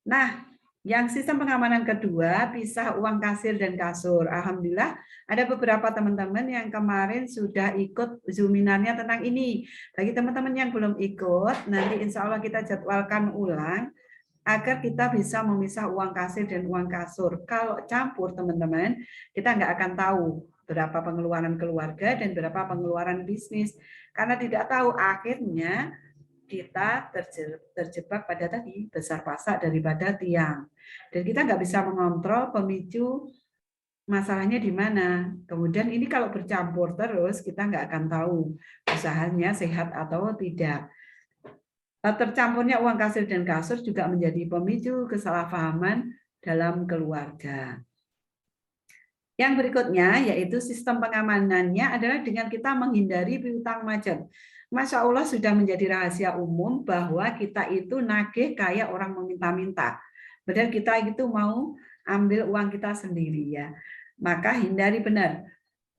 Nah, yang sistem pengamanan kedua, pisah uang kasir dan kasur. Alhamdulillah, ada beberapa teman-teman yang kemarin sudah ikut Zoominarnya tentang ini. Bagi teman-teman yang belum ikut, nanti insya Allah kita jadwalkan ulang agar kita bisa memisah uang kasir dan uang kasur. Kalau campur teman-teman, kita nggak akan tahu berapa pengeluaran keluarga dan berapa pengeluaran bisnis. Karena tidak tahu, akhirnya kita terjebak pada tadi besar pasak daripada tiang, dan kita nggak bisa mengontrol pemicu masalahnya di mana. Kemudian ini kalau bercampur terus, kita nggak akan tahu usahanya sehat atau tidak. Tercampurnya uang kasir dan kasur juga menjadi pemicu kesalahpahaman dalam keluarga. Yang berikutnya yaitu sistem pengamanannya adalah dengan kita menghindari piutang macet. Masya Allah sudah menjadi rahasia umum bahwa kita itu nagih kayak orang meminta-minta. Padahal kita itu mau ambil uang kita sendiri ya. Maka hindari benar.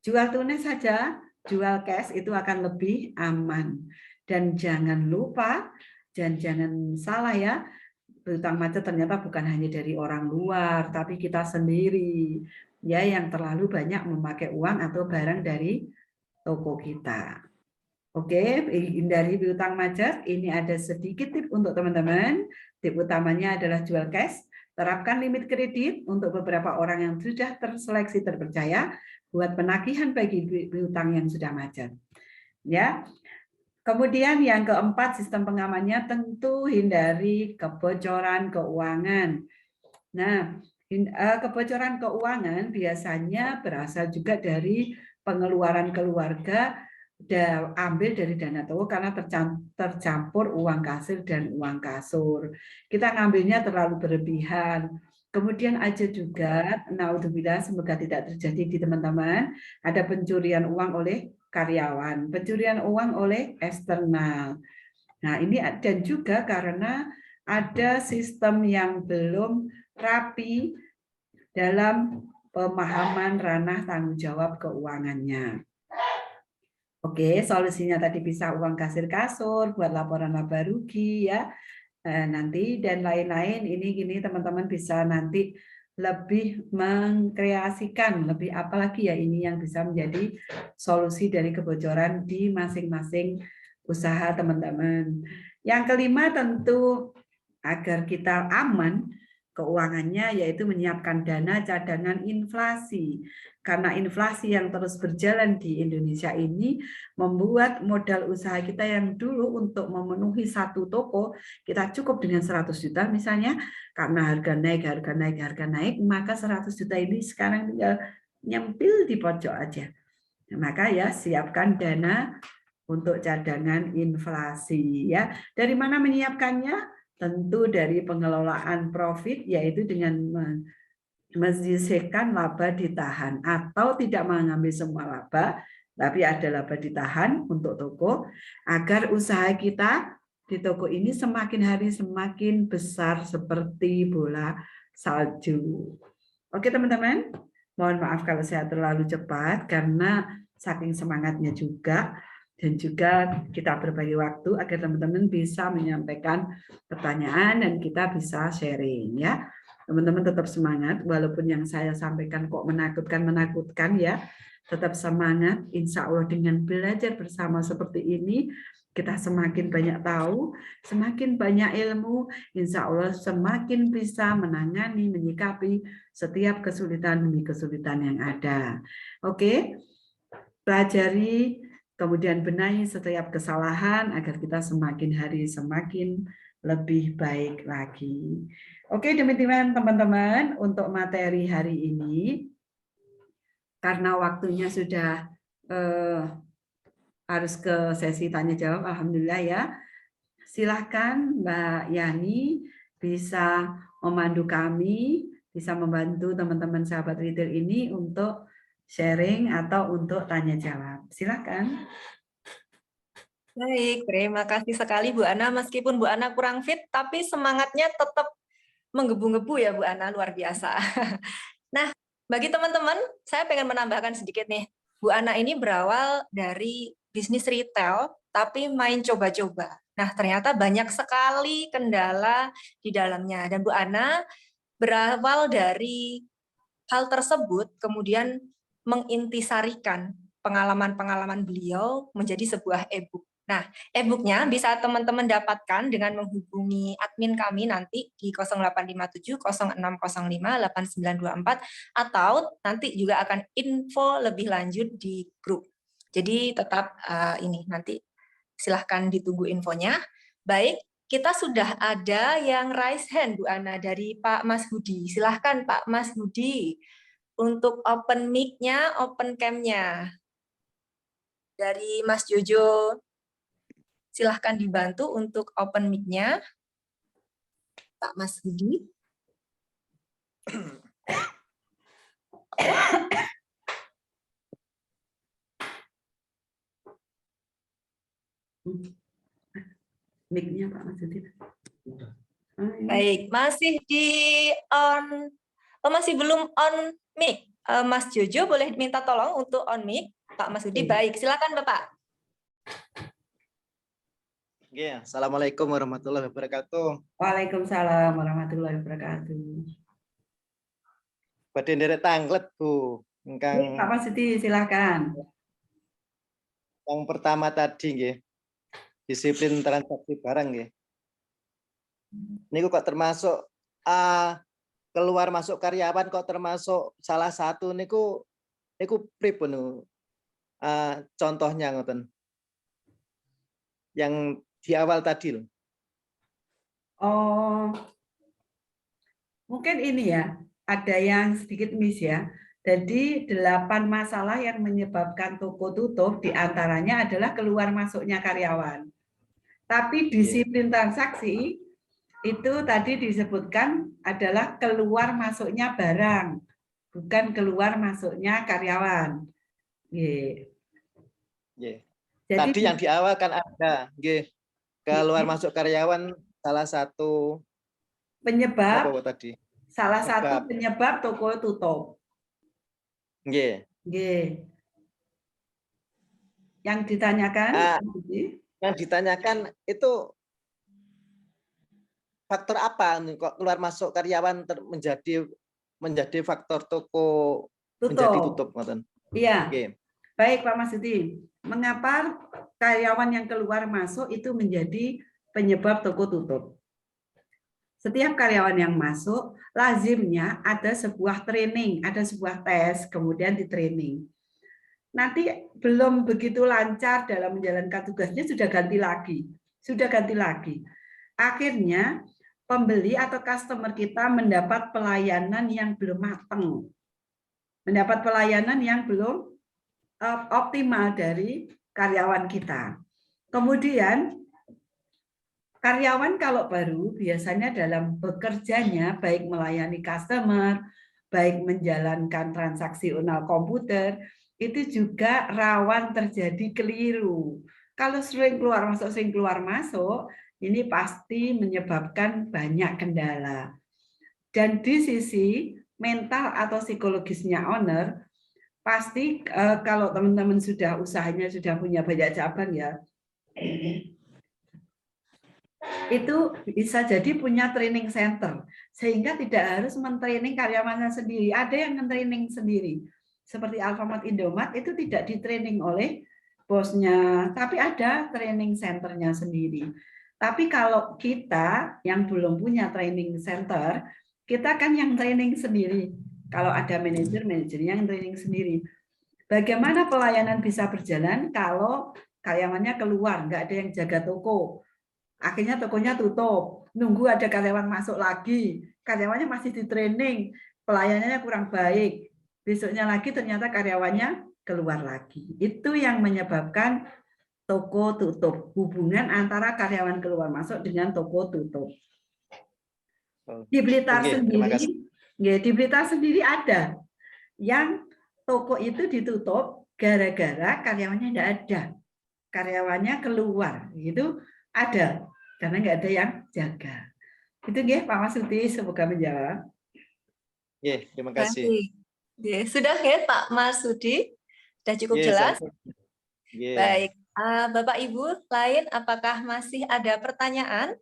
Jual tunai saja, jual cash itu akan lebih aman. Dan jangan lupa, dan jangan salah ya, piutang macet ternyata bukan hanya dari orang luar, tapi kita sendiri ya yang terlalu banyak memakai uang atau barang dari toko kita. Oke, hindari piutang macet. Ini ada sedikit tip untuk teman-teman. Tip utamanya adalah jual cash. Terapkan limit kredit untuk beberapa orang yang sudah terseleksi terpercaya buat penagihan bagi piutang yang sudah macet. Ya. Kemudian yang keempat, sistem pengamannya tentu hindari kebocoran keuangan. Nah, Kebocoran keuangan biasanya berasal juga dari pengeluaran keluarga ambil dari dana toko karena tercampur uang kasir dan uang kasur. Kita ngambilnya terlalu berlebihan. Kemudian aja juga, naudzubillah, semoga tidak terjadi di teman-teman, ada pencurian uang oleh karyawan, pencurian uang oleh eksternal. Nah, ini dan juga karena ada sistem yang belum rapi dalam pemahaman ranah tanggung jawab keuangannya. Oke, solusinya tadi bisa uang kasir kasur buat laporan laba rugi ya. Nanti dan lain-lain ini gini teman-teman bisa nanti lebih mengkreasikan lebih apalagi ya ini yang bisa menjadi solusi dari kebocoran di masing-masing usaha teman-teman. Yang kelima tentu agar kita aman keuangannya yaitu menyiapkan dana cadangan inflasi. Karena inflasi yang terus berjalan di Indonesia ini membuat modal usaha kita yang dulu untuk memenuhi satu toko kita cukup dengan 100 juta misalnya, karena harga naik, maka 100 juta ini sekarang tinggal nyempil di pojok aja. Maka ya siapkan dana untuk cadangan inflasi ya. Dari mana menyiapkannya? Tentu dari pengelolaan profit yaitu dengan menyisihkan laba ditahan atau tidak mengambil semua laba, tapi ada laba ditahan untuk toko agar usaha kita di toko ini semakin hari semakin besar seperti bola salju. Oke teman-teman, mohon maaf kalau saya terlalu cepat karena saking semangatnya juga dan juga kita berbagi waktu agar teman-teman bisa menyampaikan pertanyaan dan kita bisa sharing ya. Teman-teman tetap semangat walaupun yang saya sampaikan kok menakutkan ya. Tetap semangat, insya Allah dengan belajar bersama seperti ini kita semakin banyak tahu, semakin banyak ilmu, insya Allah semakin bisa menangani, menyikapi setiap kesulitan demi kesulitan yang ada. Oke, pelajari, kemudian benahi setiap kesalahan agar kita semakin hari semakin lebih baik lagi. Oke, demikian teman-teman untuk materi hari ini. Karena waktunya sudah harus ke sesi tanya jawab, alhamdulillah ya. Silahkan Mbak Yani bisa memandu kami, bisa membantu teman-teman sahabat retail ini untuk sharing atau untuk tanya jawab. Silahkan. Baik, terima kasih sekali Bu Ana. Meskipun Bu Ana kurang fit, tapi semangatnya tetap menggebu-gebu ya Bu Ana, luar biasa. Nah, bagi teman-teman, saya pengen menambahkan sedikit nih. Bu Ana ini berawal dari bisnis retail, tapi main coba-coba. Nah, ternyata banyak sekali kendala di dalamnya. Dan Bu Ana berawal dari hal tersebut, kemudian mengintisarikan pengalaman-pengalaman beliau menjadi sebuah e-book. Nah, e-booknya bisa teman-teman dapatkan dengan menghubungi admin kami nanti di 0857 0605 8924 atau nanti juga akan info lebih lanjut di grup. Jadi tetap ini nanti silahkan ditunggu infonya. Baik, kita sudah ada yang raise hand Bu Ana dari Pak Mas Hudi. Silahkan Pak Mas Hudi untuk open mic-nya, open cam-nya. Dari Mas Jojo. Silahkan dibantu untuk open mic-nya, Pak Mas Hudi. Mic-nya Pak Mas Hudi. Baik, masih di on, masih belum on mic. Mas Jojo boleh minta tolong untuk on mic, Pak Mas Hudi. Baik, silakan Bapak. Ya, assalamualaikum warahmatullahi wabarakatuh. Waalaikumsalam warahmatullahi wabarakatuh. Badhe nderek tanglet Bu. Pak Mas Hudi, silakan. Yang pertama tadi nggih, disiplin transaksi barang nggih. Niku kok termasuk keluar masuk karyawan kok termasuk salah satu niku pripun contohnya ngoten. Yang di awal tadi loh. Oh, mungkin ini ya, ada yang sedikit miss ya. Jadi 8 masalah yang menyebabkan toko tutup diantaranya adalah keluar masuknya karyawan. Tapi disiplin transaksi itu tadi disebutkan adalah keluar masuknya barang, bukan keluar masuknya karyawan. Jadi tadi yang di awal kan ada, keluar masuk karyawan salah satu penyebab apa tadi? Salah satu penyebab toko tutup. Yang ditanyakan? Yang ditanyakan itu faktor apa kok keluar masuk karyawan menjadi faktor toko menjadi tutup? Iya. Baik Pak Masudi. Mengapa karyawan yang keluar masuk itu menjadi penyebab toko tutup? Setiap karyawan yang masuk, lazimnya ada sebuah training, ada sebuah tes, kemudian di training. Nanti belum begitu lancar dalam menjalankan tugasnya, sudah ganti lagi. Akhirnya, pembeli atau customer kita mendapat pelayanan yang belum matang. Mendapat pelayanan yang belum optimal dari karyawan kita. Kemudian, karyawan kalau baru biasanya dalam bekerjanya baik melayani customer, baik menjalankan transaksi online komputer, itu juga rawan terjadi keliru. Kalau sering keluar masuk, ini pasti menyebabkan banyak kendala. Dan di sisi mental atau psikologisnya owner, pasti kalau teman-teman usahanya sudah punya banyak cabang ya, itu bisa jadi punya training center sehingga tidak harus mentraining karyawannya sendiri. Ada yang mentraining sendiri seperti Alfamart, Indomaret itu tidak ditraining oleh bosnya, tapi ada training centernya sendiri. Tapi kalau kita yang belum punya training center, kita kan yang training sendiri. Kalau ada manajernya yang training sendiri. Bagaimana pelayanan bisa berjalan kalau karyawannya keluar, nggak ada yang jaga toko? Akhirnya tokonya tutup, nunggu ada karyawan masuk lagi, karyawannya masih di training, pelayanannya kurang baik. Besoknya lagi ternyata karyawannya keluar lagi. Itu yang menyebabkan toko tutup. Hubungan antara karyawan keluar masuk dengan toko tutup. Di Blitar sendiri ada yang toko itu ditutup gara-gara karyawannya tidak ada. Karyawannya keluar, gitu ada karena nggak ada yang jaga. Itu nggih Pak Masudi, semoga menjawab. Terima kasih. Sudah ya Pak Masudi? Sudah cukup jelas? Baik. Bapak Ibu lain apakah masih ada pertanyaan?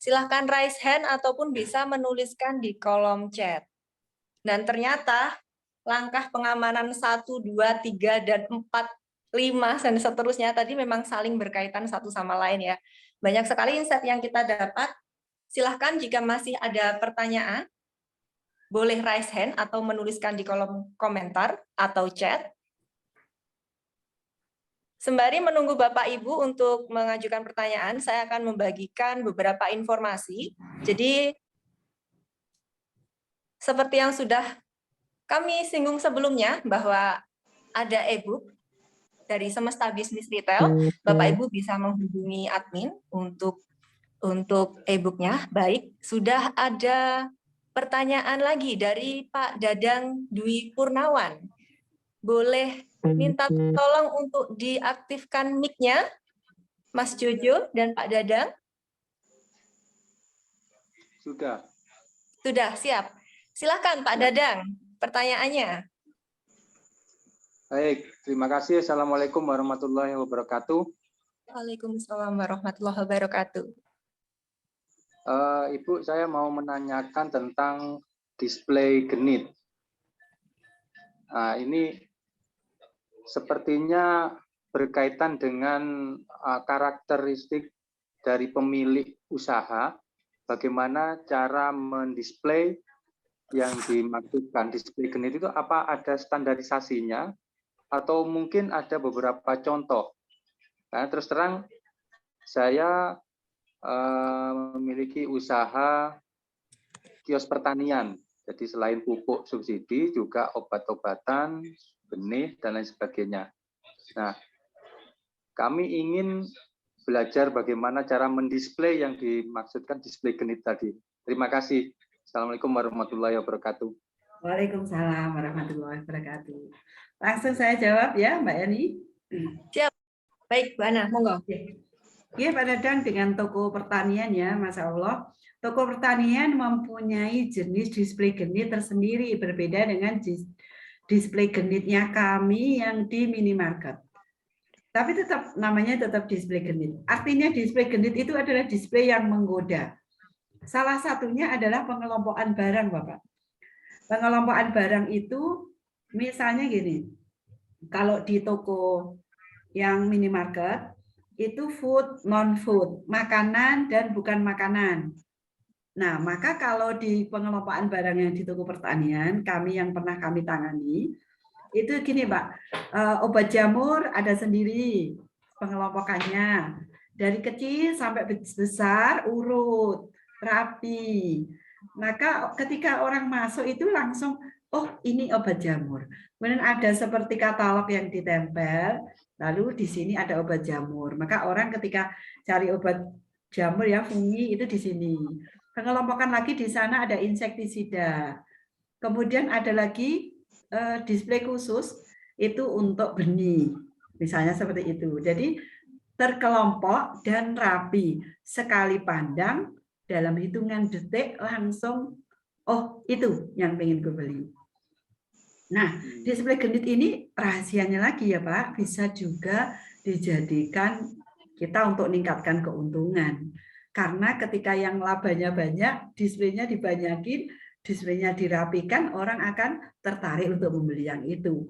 Silahkan raise hand ataupun bisa menuliskan di kolom chat. Dan ternyata langkah pengamanan 1, 2, 3, dan 4, 5, dan seterusnya tadi memang saling berkaitan satu sama lain ya. Banyak sekali insight yang kita dapat. Silahkan jika masih ada pertanyaan, boleh raise hand atau menuliskan di kolom komentar atau chat. Sembari menunggu Bapak Ibu untuk mengajukan pertanyaan, saya akan membagikan beberapa informasi. Jadi, seperti yang sudah kami singgung sebelumnya, bahwa ada e-book dari Semesta Bisnis Retail. Bapak Ibu bisa menghubungi admin untuk e-booknya. Baik, sudah ada pertanyaan lagi dari Pak Dadang Dwi Purnawan. Boleh minta tolong untuk diaktifkan mic-nya, Mas Jojo dan Pak Dadang? Sudah. Sudah, siap. Silakan Pak Dadang, pertanyaannya. Baik, terima kasih. Assalamualaikum warahmatullahi wabarakatuh. Waalaikumsalam warahmatullahi wabarakatuh. Ibu, saya mau menanyakan tentang display genit. Nah, ini sepertinya berkaitan dengan karakteristik dari pemilik usaha, bagaimana cara mendisplay yang dimaksudkan display genit itu, apa ada standarisasinya atau mungkin ada beberapa contoh. Nah, terus terang saya memiliki usaha kios pertanian. Jadi selain pupuk subsidi juga obat-obatan, benih dan lain sebagainya. Nah, kami ingin belajar bagaimana cara mendisplay yang dimaksudkan display genit tadi. Terima kasih. Assalamualaikum warahmatullahi wabarakatuh. Waalaikumsalam warahmatullahi wabarakatuh. Langsung saya jawab ya, Mbak Yani. Baik, Bu Ana, monggo. Ya, Pak Dadang, dengan toko pertanian ya, Masya Allah. Toko pertanian mempunyai jenis display genit tersendiri, berbeda dengan display genitnya kami yang di minimarket. Tapi tetap namanya tetap display genit. Artinya display genit itu adalah display yang menggoda. Salah satunya adalah pengelompokan barang, Bapak. Pengelompokan barang itu misalnya gini, kalau di toko yang minimarket itu food, non-food, makanan dan bukan makanan. Nah, maka kalau di pengelompokan barang yang di toko pertanian, kami yang pernah kami tangani, itu gini Pak, obat jamur ada sendiri pengelompokannya. Dari kecil sampai besar, urut, rapi. Maka ketika orang masuk itu langsung, oh ini obat jamur. Kemudian ada seperti katalog yang ditempel, lalu di sini ada obat jamur. Maka orang ketika cari obat jamur ya fungi itu di sini. Pengelompokan lagi di sana ada insektisida. Kemudian ada lagi display khusus itu untuk benih. Misalnya seperti itu. Jadi terkelompok dan rapi. Sekali pandang dalam hitungan detik langsung, oh itu yang pengen gue beli. Nah, display genit ini rahasianya lagi ya Pak, bisa juga dijadikan kita untuk meningkatkan keuntungan. Karena ketika yang labanya banyak, displaynya dibanyakin, displaynya dirapikan, orang akan tertarik untuk membeli yang itu.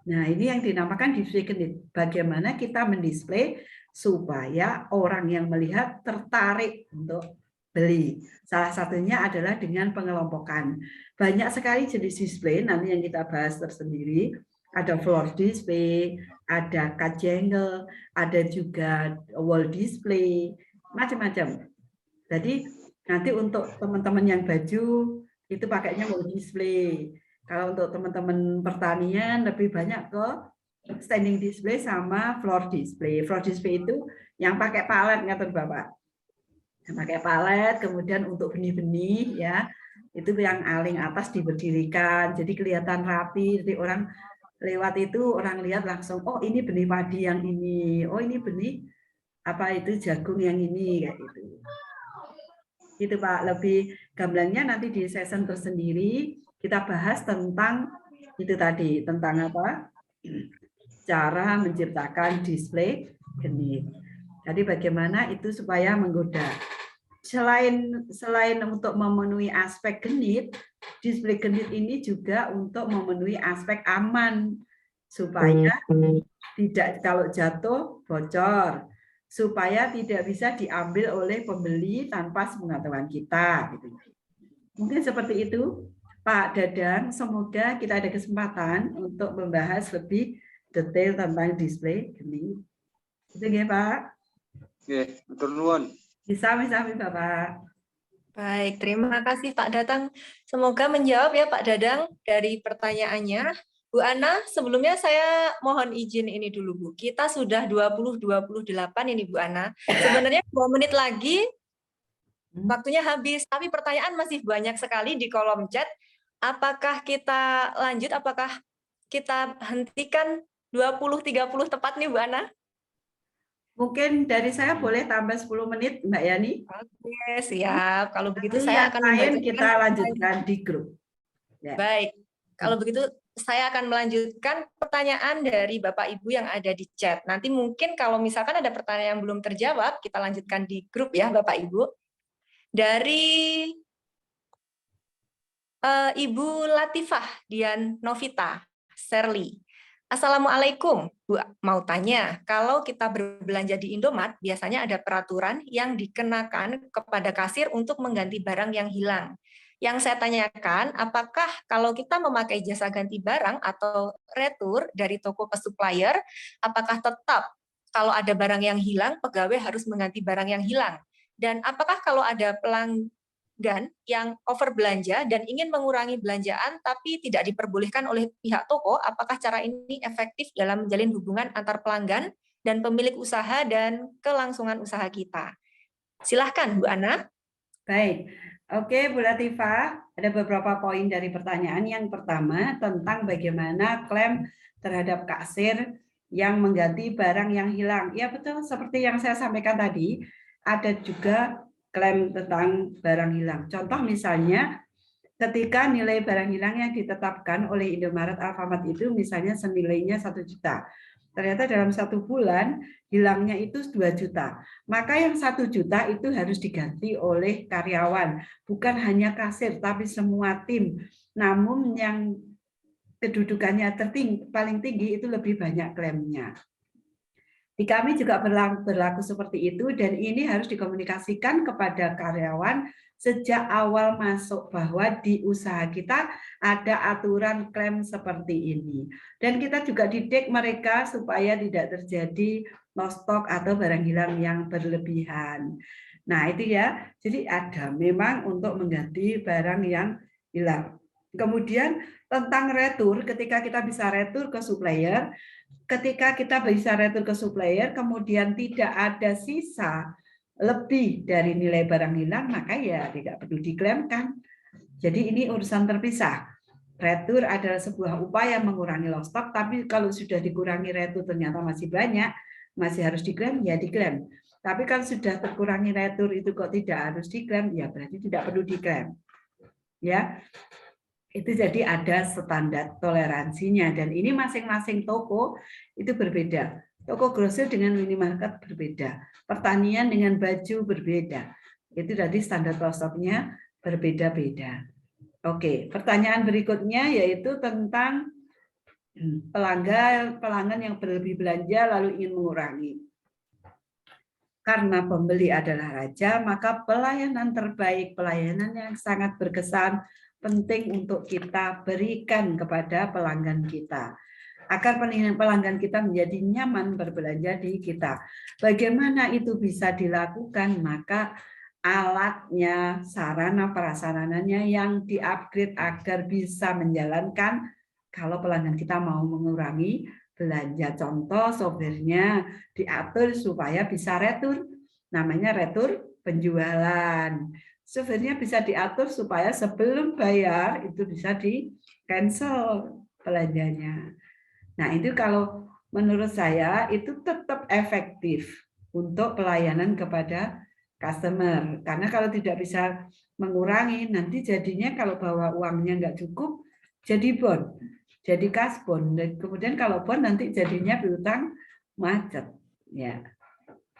Nah, ini yang dinamakan display genit. Bagaimana kita mendisplay supaya orang yang melihat tertarik untuk beli. Salah satunya adalah dengan pengelompokan. Banyak sekali jenis display, nanti yang kita bahas tersendiri. Ada floor display, ada cut jangle, ada juga wall display, macam-macam. Jadi nanti untuk teman-teman yang baju itu pakainya wall display. Kalau untuk teman-teman pertanian lebih banyak ke standing display sama floor display. Floor display itu yang pakai palet ngatur Bapak. Yang pakai palet, kemudian untuk benih-benih ya itu yang paling atas diberdirikan. Jadi kelihatan rapi. Jadi orang lewat itu orang lihat langsung, oh ini benih padi yang ini, oh ini benih apa itu jagung yang ini kayak gitu. Itu Pak, lebih gamblangnya nanti di session tersendiri kita bahas tentang itu tadi, tentang apa? Cara menciptakan display genit. Jadi bagaimana itu supaya menggoda. Selain untuk memenuhi aspek genit, display genit ini juga untuk memenuhi aspek aman supaya tidak kalau jatuh bocor, supaya tidak bisa diambil oleh pembeli tanpa sepengetahuan kita. Gitu. Mungkin seperti itu, Pak Dadang. Semoga kita ada kesempatan untuk membahas lebih detail tentang display genit. Itu ya Pak. Oke, matur nuwun. Sami-sami Bapak. Baik, terima kasih Pak Dadang. Semoga menjawab ya Pak Dadang dari pertanyaannya. Bu Ana, sebelumnya saya mohon izin ini dulu Bu. Kita sudah 20-28 ini Bu Ana. Sebenarnya 2 menit lagi waktunya habis, tapi pertanyaan masih banyak sekali di kolom chat. Apakah kita lanjut, apakah kita hentikan 20-30 tepat nih Bu Ana? Mungkin dari saya boleh tambah 10 menit, Mbak Yani. Oke, siap. Kalau begitu Nanti saya yang akan lain membacakan. kita lanjutkan di grup. Ya. Baik. Kalau begitu saya akan melanjutkan pertanyaan dari Bapak Ibu yang ada di chat. Nanti mungkin kalau misalkan ada pertanyaan yang belum terjawab, kita lanjutkan di grup ya Bapak Ibu. Dari Ibu Latifah Dian Novita Serli. Assalamualaikum, Bu. Mau tanya, kalau kita berbelanja di Indomaret, biasanya ada peraturan yang dikenakan kepada kasir untuk mengganti barang yang hilang. Yang saya tanyakan, apakah kalau kita memakai jasa ganti barang atau retur dari toko ke supplier, apakah tetap kalau ada barang yang hilang, pegawai harus mengganti barang yang hilang? Dan apakah kalau ada pelanggan yang over belanja dan ingin mengurangi belanjaan tapi tidak diperbolehkan oleh pihak toko, apakah cara ini efektif dalam menjalin hubungan antar pelanggan dan pemilik usaha dan kelangsungan usaha kita? Silahkan, Bu Ana. Baik, oke Bu Latifah, ada beberapa poin dari pertanyaan. Yang pertama tentang bagaimana klaim terhadap kasir yang mengganti barang yang hilang. Ya betul, seperti yang saya sampaikan tadi, ada juga klaim tentang barang hilang. Contoh misalnya, ketika nilai barang hilang yang ditetapkan oleh Indomaret Alfamart itu misalnya senilainya 1 juta. Ternyata dalam 1 bulan hilangnya itu 2 juta. Maka yang 1 juta itu harus diganti oleh karyawan. Bukan hanya kasir, tapi semua tim. Namun yang kedudukannya paling tinggi itu lebih banyak klaimnya. Di kami juga berlaku seperti itu dan ini harus dikomunikasikan kepada karyawan sejak awal masuk bahwa di usaha kita ada aturan klaim seperti ini. Dan kita juga didik mereka supaya tidak terjadi lost stock atau barang hilang yang berlebihan. Nah itu ya, jadi ada memang untuk mengganti barang yang hilang. Kemudian tentang retur, ketika kita bisa retur ke supplier, ketika kita bisa retur ke supplier, kemudian tidak ada sisa lebih dari nilai barang hilang, maka ya tidak perlu diklaimkan. Jadi ini urusan terpisah. Retur adalah sebuah upaya mengurangi lost stock, tapi kalau sudah dikurangi retur ternyata masih banyak, masih harus diklaim, ya diklaim. Tapi kalau sudah terkurangi retur itu kok tidak harus diklaim, ya berarti tidak perlu diklaim. Ya. Itu jadi ada standar toleransinya dan ini masing-masing toko itu berbeda. Toko grosir dengan minimarket berbeda. Pertanian dengan baju berbeda. Itu jadi standar stoknya berbeda-beda. Oke, pertanyaan berikutnya yaitu tentang pelanggan yang berlebih belanja lalu ingin mengurangi. Karena pembeli adalah raja, maka pelayanan terbaik, pelayanan yang sangat berkesan penting untuk kita berikan kepada pelanggan kita agar pelanggan kita menjadi nyaman berbelanja di kita. Bagaimana itu bisa dilakukan? Maka alatnya, sarana prasarananya yang di-upgrade agar bisa menjalankan kalau pelanggan kita mau mengurangi belanja. Contoh software-nya diatur supaya bisa retur. Namanya retur penjualan. Software-nya bisa diatur supaya sebelum bayar itu bisa di-cancel belanjanya. Nah, itu kalau menurut saya itu tetap efektif untuk pelayanan kepada customer. Karena kalau tidak bisa mengurangi, nanti jadinya kalau bawa uangnya nggak cukup, jadi bond, jadi kas bond. Dan kemudian kalau bond nanti jadinya piutang macet. Ya,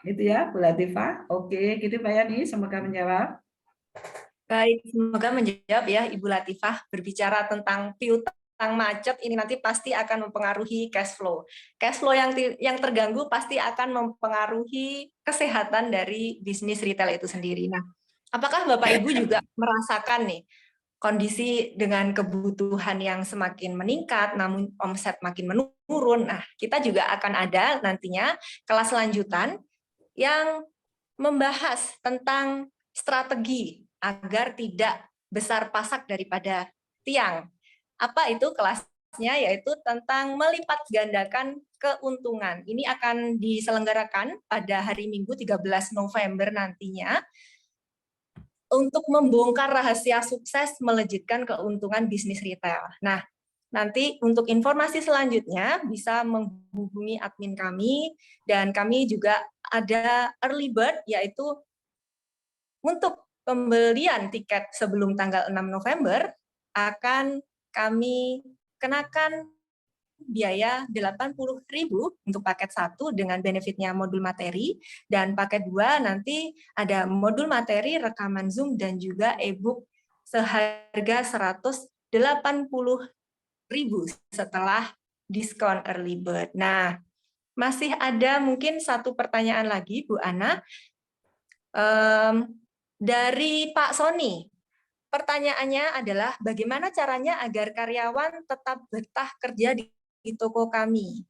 itu ya, Bu Latifah. Oke, gitu Mbak Yani, semoga menjawab. Baik, semoga menjawab ya Ibu Latifah. Berbicara tentang piutang macet ini nanti pasti akan mempengaruhi cash flow. Cash flow yang terganggu pasti akan mempengaruhi kesehatan dari bisnis retail itu sendiri. Nah, apakah Bapak Ibu juga merasakan nih kondisi dengan kebutuhan yang semakin meningkat namun omset makin menurun? Nah, kita juga akan ada nantinya kelas lanjutan yang membahas tentang strategi agar tidak besar pasak daripada tiang. Apa itu kelasnya? Yaitu tentang melipat gandakan keuntungan. Ini akan diselenggarakan pada hari Minggu 13 November nantinya untuk membongkar rahasia sukses melejitkan keuntungan bisnis retail. Nah, nanti untuk informasi selanjutnya bisa menghubungi admin kami dan kami juga ada early bird yaitu untuk pembelian tiket sebelum tanggal 6 November akan kami kenakan biaya 80.000 untuk paket 1 dengan benefitnya modul materi, dan paket 2 nanti ada modul materi, rekaman Zoom, dan juga e-book seharga 180.000 setelah diskon early bird. Nah, masih ada mungkin satu pertanyaan lagi, Bu Ana. Dari Pak Sony, pertanyaannya adalah bagaimana caranya agar karyawan tetap betah kerja di toko kami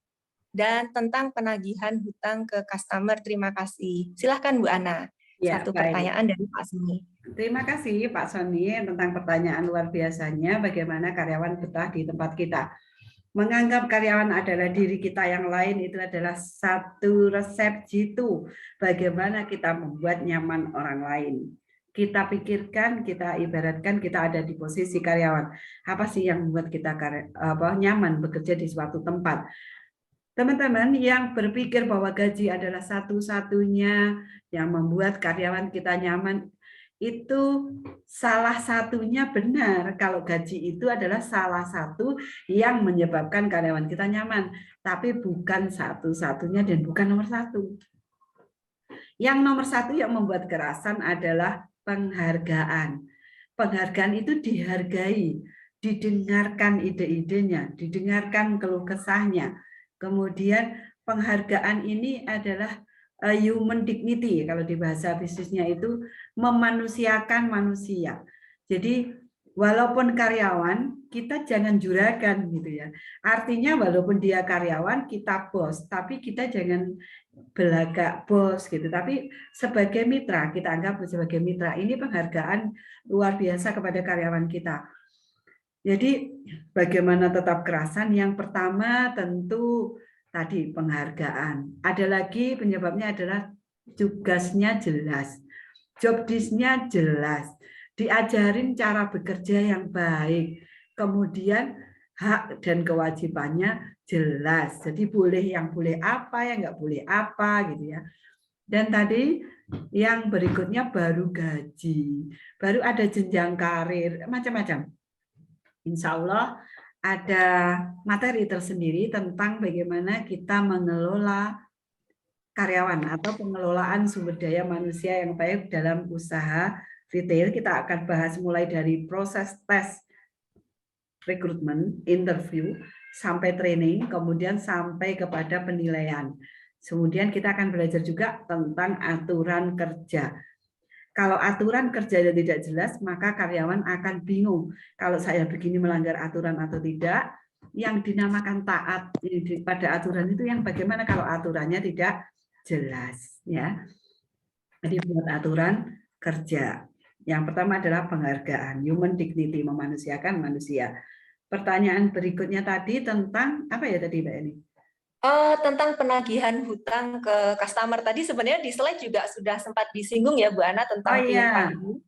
dan tentang penagihan hutang ke customer. Terima kasih. Silahkan Bu Ana. Ya, Satu baik. pertanyaan dari Pak Suni. Terima kasih Pak Sony tentang pertanyaan luar biasanya bagaimana karyawan betah di tempat kita. Menganggap karyawan adalah diri kita yang lain itu adalah satu resep jitu bagaimana kita membuat nyaman orang lain. Kita pikirkan, kita ibaratkan kita ada di posisi karyawan. Apa sih yang membuat kita nyaman bekerja di suatu tempat? Teman-teman yang berpikir bahwa gaji adalah satu-satunya yang membuat karyawan kita nyaman, itu salah satunya benar. Kalau gaji itu adalah salah satu yang menyebabkan karyawan kita nyaman, tapi bukan satu-satunya dan bukan nomor satu. Yang nomor satu yang membuat kerasan adalah penghargaan. Penghargaan itu dihargai, didengarkan ide-idenya, didengarkan keluh kesahnya. Kemudian penghargaan ini adalah human dignity, kalau di bahasa bisnisnya itu memanusiakan manusia. Jadi walaupun karyawan, kita jangan juragan gitu ya. Artinya walaupun dia karyawan, kita bos, tapi kita jangan belagak bos gitu. Tapi sebagai mitra, kita anggap sebagai mitra. Ini penghargaan luar biasa kepada karyawan kita. Jadi bagaimana tetap kerasan? Yang pertama tentu tadi penghargaan. Ada lagi penyebabnya adalah tugasnya jelas. Job desk-nya jelas. Diajarin cara bekerja yang baik. Kemudian hak dan kewajibannya jelas. Jadi boleh yang boleh apa, yang nggak boleh apa gitu ya. Dan tadi yang berikutnya baru gaji. Baru ada jenjang karir, macam-macam. Insya Allah ada materi tersendiri tentang bagaimana kita mengelola karyawan atau pengelolaan sumber daya manusia yang baik dalam usaha retail. Kita akan bahas mulai dari proses tes rekrutmen, interview, sampai training, kemudian sampai kepada penilaian. Kemudian kita akan belajar juga tentang aturan kerja. Kalau aturan kerja tidak jelas, maka karyawan akan bingung. Kalau saya begini melanggar aturan atau tidak, yang dinamakan taat pada aturan itu yang bagaimana kalau aturannya tidak jelas, ya. Jadi buat aturan kerja. Yang pertama adalah penghargaan, human dignity, memanusiakan manusia. Pertanyaan berikutnya tadi tentang apa ya tadi, Mbak Eni? Tentang penagihan hutang ke customer tadi sebenarnya di slide juga sudah sempat disinggung ya Bu Ana tentang piutang.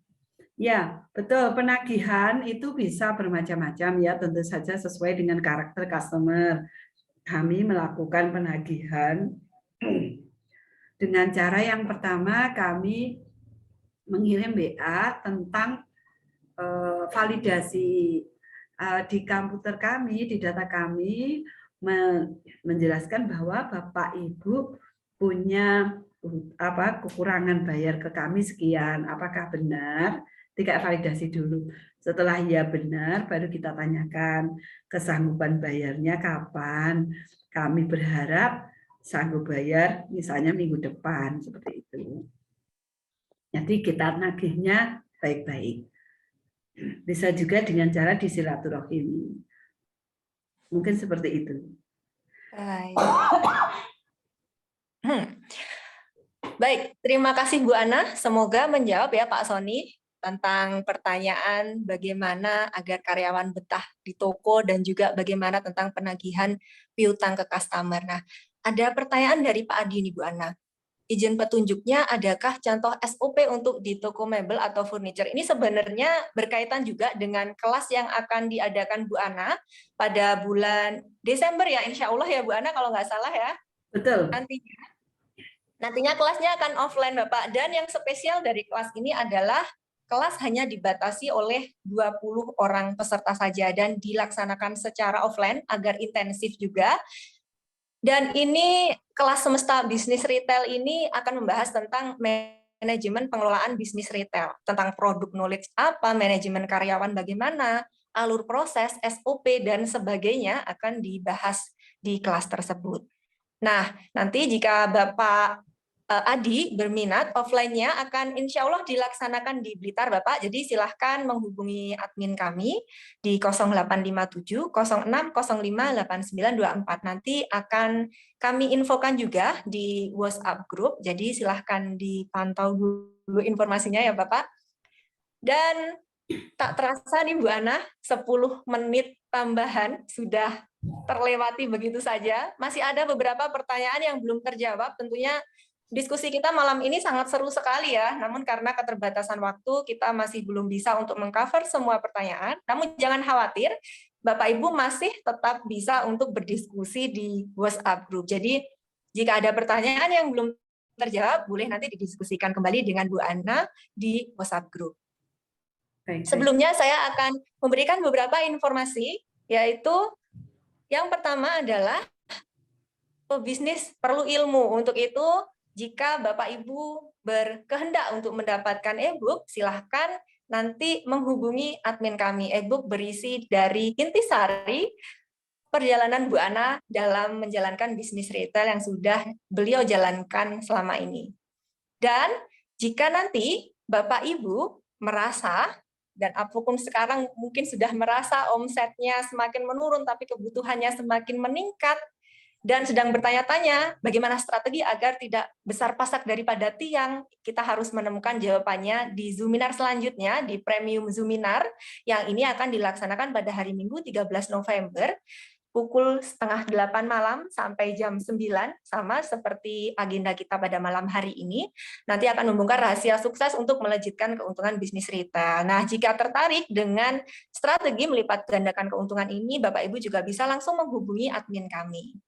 Ya, betul. Penagihan itu bisa bermacam-macam ya, tentu saja sesuai dengan karakter customer. Kami melakukan penagihan dengan cara yang pertama kami mengirim WA tentang validasi di komputer kami, di data kami menjelaskan bahwa Bapak Ibu punya kekurangan bayar ke kami sekian, apakah benar? Tidak validasi dulu. Setelah ya benar, baru kita tanyakan kesanggupan bayarnya kapan. Kami berharap sanggup bayar misalnya minggu depan, seperti itu. Jadi kita nagihnya baik-baik. Bisa juga dengan cara disilaturahimi. Mungkin seperti itu. Baik. Baik, terima kasih Bu Ana. Semoga menjawab ya Pak Sony tentang pertanyaan bagaimana agar karyawan betah di toko dan juga bagaimana tentang penagihan piutang ke customer. Nah, ada pertanyaan dari Pak Adi nih Bu Ana. Izin petunjuknya, adakah contoh SOP untuk di toko mebel atau furniture? Ini sebenarnya berkaitan juga dengan kelas yang akan diadakan Bu Ana pada bulan Desember ya, insya Allah ya Bu Ana kalau nggak salah ya. Betul. Nantinya kelasnya akan offline Bapak, dan yang spesial dari kelas ini adalah kelas hanya dibatasi oleh 20 orang peserta saja dan dilaksanakan secara offline agar intensif juga. Dan ini kelas semesta bisnis retail ini akan membahas tentang manajemen pengelolaan bisnis retail, tentang produk knowledge apa, manajemen karyawan bagaimana, alur proses, SOP, dan sebagainya akan dibahas di kelas tersebut. Nah, nanti jika Bapak Adi berminat, offline-nya akan insya Allah dilaksanakan di Blitar, Bapak. Jadi silahkan menghubungi admin kami di 0857 06 05 8924. Nanti akan kami infokan juga di WhatsApp group. Jadi silahkan dipantau dulu informasinya ya, Bapak. Dan tak terasa nih Bu Ana, 10 menit tambahan sudah terlewati begitu saja. Masih ada beberapa pertanyaan yang belum terjawab. Tentunya diskusi kita malam ini sangat seru sekali ya, namun karena keterbatasan waktu kita masih belum bisa untuk mengcover semua pertanyaan. Namun jangan khawatir, Bapak Ibu masih tetap bisa untuk berdiskusi di WhatsApp group. Jadi jika ada pertanyaan yang belum terjawab, boleh nanti didiskusikan kembali dengan Bu Ana di WhatsApp group. Sebelumnya saya akan memberikan beberapa informasi, yaitu yang pertama adalah pebisnis perlu ilmu. Untuk itu, jika Bapak Ibu berkehendak untuk mendapatkan e-book, silahkan nanti menghubungi admin kami. E-book berisi dari intisari perjalanan Bu Ana dalam menjalankan bisnis retail yang sudah beliau jalankan selama ini. Dan jika nanti Bapak Ibu merasa, dan Aphukum sekarang mungkin sudah merasa omsetnya semakin menurun, tapi kebutuhannya semakin meningkat, dan sedang bertanya-tanya bagaimana strategi agar tidak besar pasak daripada tiang, kita harus menemukan jawabannya di Zoominar selanjutnya, di Premium Zoominar, yang ini akan dilaksanakan pada hari Minggu 13 November, pukul 7:30 malam sampai jam 9, sama seperti agenda kita pada malam hari ini. Nanti akan membongkar rahasia sukses untuk melejitkan keuntungan bisnis retail. Nah, jika tertarik dengan strategi melipat gandakan keuntungan ini, Bapak Ibu juga bisa langsung menghubungi admin kami.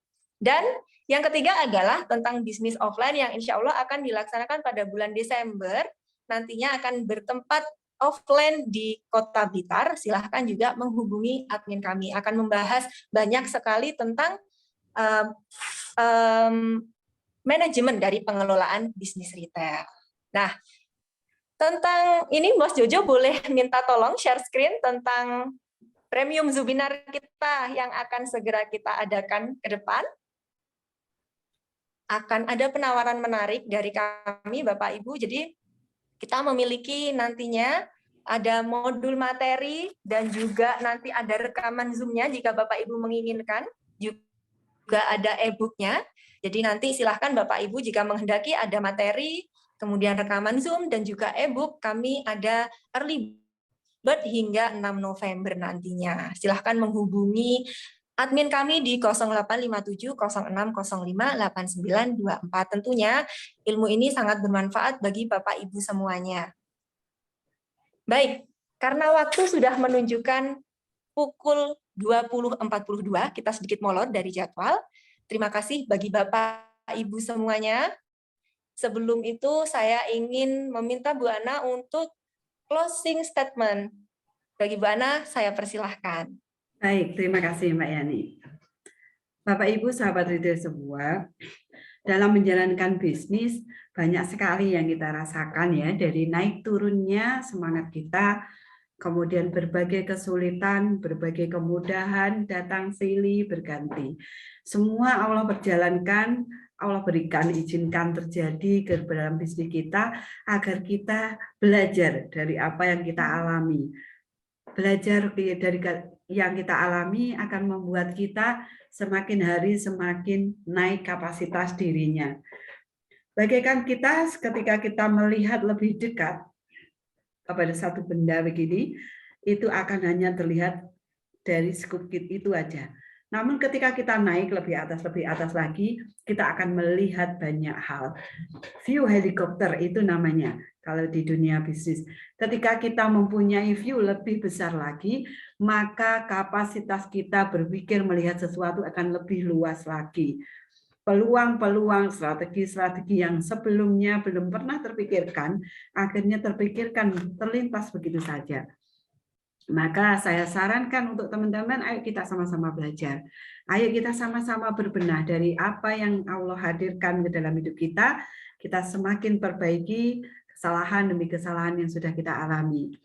Dan yang ketiga adalah tentang bisnis offline yang insya Allah akan dilaksanakan pada bulan Desember, nantinya akan bertempat offline di Kota Blitar. Silahkan juga menghubungi admin kami, akan membahas banyak sekali tentang manajemen dari pengelolaan bisnis retail. Nah, tentang ini Mas Jojo boleh minta tolong share screen tentang Premium Zoominar kita yang akan segera kita adakan ke depan. Akan ada penawaran menarik dari kami, Bapak Ibu. Jadi kita memiliki nantinya ada modul materi dan juga nanti ada rekaman Zoom-nya jika Bapak Ibu menginginkan. Juga ada e-book-nya. Jadi nanti silahkan Bapak Ibu jika menghendaki ada materi, kemudian rekaman Zoom dan juga e-book, kami ada early bird hingga 6 November nantinya. Silahkan menghubungi admin kami di 0857 06 05 8924. Tentunya ilmu ini sangat bermanfaat bagi Bapak Ibu semuanya. Baik, karena waktu sudah menunjukkan pukul 20.42, kita sedikit molor dari jadwal. Terima kasih bagi Bapak Ibu semuanya. Sebelum itu saya ingin meminta Bu Ana untuk closing statement. Bagi Bu Ana, saya persilahkan. Baik, terima kasih Mbak Yani. Bapak Ibu sahabat retail semua, dalam menjalankan bisnis banyak sekali yang kita rasakan ya, dari naik turunnya semangat kita, kemudian berbagai kesulitan, berbagai kemudahan datang silih berganti. Semua Allah berjalankan, Allah berikan, izinkan terjadi ke dalam bisnis kita agar kita belajar dari apa yang kita alami. Belajar dari yang kita alami akan membuat kita semakin hari semakin naik kapasitas dirinya. Bagaikan kita ketika kita melihat lebih dekat kepada satu benda begini, itu akan hanya terlihat dari skup itu aja. Namun ketika kita naik lebih atas lagi, kita akan melihat banyak hal. View helikopter itu namanya kalau di dunia bisnis. Ketika kita mempunyai view lebih besar lagi, maka kapasitas kita berpikir melihat sesuatu akan lebih luas lagi. Peluang-peluang, strategi-strategi yang sebelumnya belum pernah terpikirkan, akhirnya terpikirkan, terlintas begitu saja. Maka saya sarankan untuk teman-teman, ayo kita sama-sama belajar. Ayo kita sama-sama berbenah dari apa yang Allah hadirkan ke dalam hidup kita. Kita semakin perbaiki kesalahan demi kesalahan yang sudah kita alami.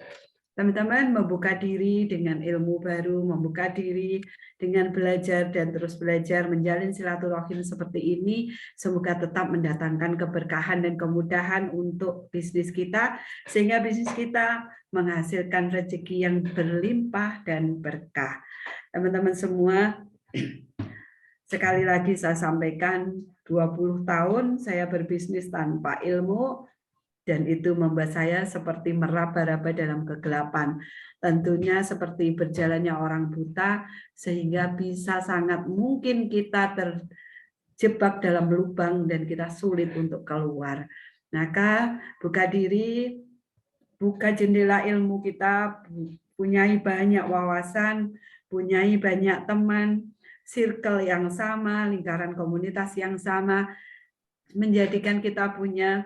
Teman-teman membuka diri dengan ilmu baru, membuka diri dengan belajar dan terus belajar, menjalin silaturahim seperti ini, semoga tetap mendatangkan keberkahan dan kemudahan untuk bisnis kita, sehingga bisnis kita menghasilkan rezeki yang berlimpah dan berkah. Teman-teman semua, sekali lagi saya sampaikan, 20 tahun saya berbisnis tanpa ilmu, dan itu membuat saya seperti meraba-raba dalam kegelapan. Tentunya seperti berjalannya orang buta, sehingga bisa sangat mungkin kita terjebak dalam lubang dan kita sulit untuk keluar. Maka buka diri, buka jendela ilmu kita, punyai banyak wawasan, punyai banyak teman, circle yang sama, lingkaran komunitas yang sama, menjadikan kita punya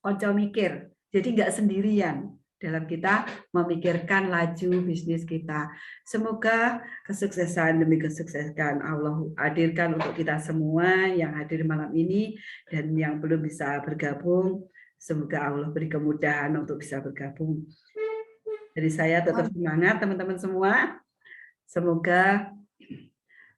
konco mikir, jadi nggak sendirian dalam kita memikirkan laju bisnis kita. Semoga kesuksesan demi kesuksesan Allah hadirkan untuk kita semua yang hadir malam ini dan yang belum bisa bergabung. Semoga Allah beri kemudahan untuk bisa bergabung. Jadi saya tetap semangat teman-teman semua. Semoga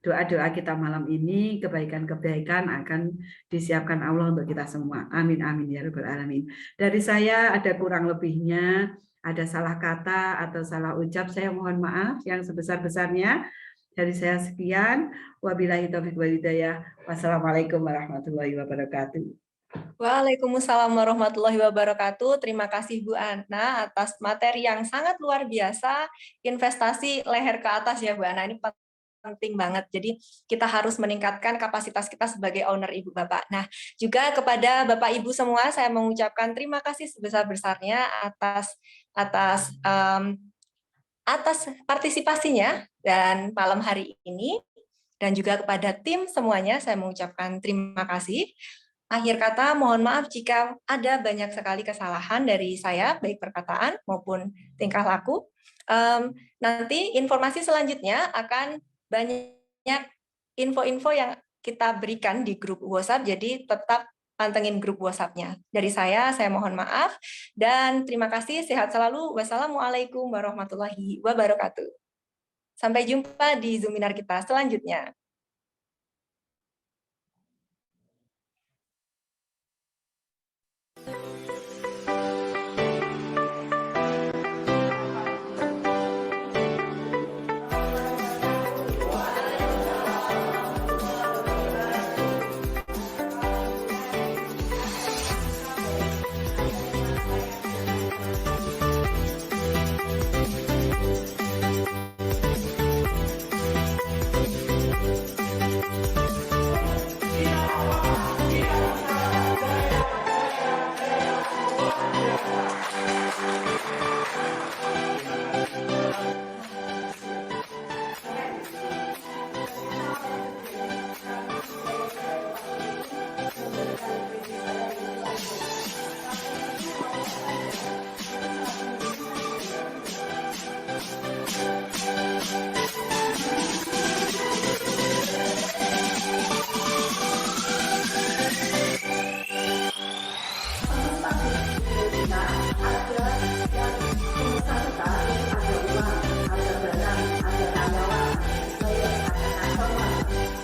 doa-doa kita malam ini, kebaikan-kebaikan akan disiapkan Allah untuk kita semua. Amin, amin, ya rabbal alamin. Dari saya ada kurang lebihnya, ada salah kata atau salah ucap, saya mohon maaf yang sebesar-besarnya. Dari saya sekian, wabillahi taufiq wal hidayah. Wassalamualaikum warahmatullahi wabarakatuh. Waalaikumsalam warahmatullahi wabarakatuh. Terima kasih Bu Ana atas materi yang sangat luar biasa, investasi leher ke atas ya Bu Ana. Ini penting banget. Jadi kita harus meningkatkan kapasitas kita sebagai owner Ibu Bapak. Nah, juga kepada Bapak Ibu semua saya mengucapkan terima kasih sebesar-besarnya atas partisipasinya dan malam hari ini, dan juga kepada tim semuanya saya mengucapkan terima kasih. Akhir kata, mohon maaf jika ada banyak sekali kesalahan dari saya, baik perkataan maupun tingkah laku. Nanti informasi selanjutnya akan banyak info-info yang kita berikan di grup WhatsApp, jadi tetap pantengin grup WhatsApp-nya. Dari saya mohon maaf, dan terima kasih, sehat selalu. Wassalamualaikum warahmatullahi wabarakatuh. Sampai jumpa di Zoominar kita selanjutnya.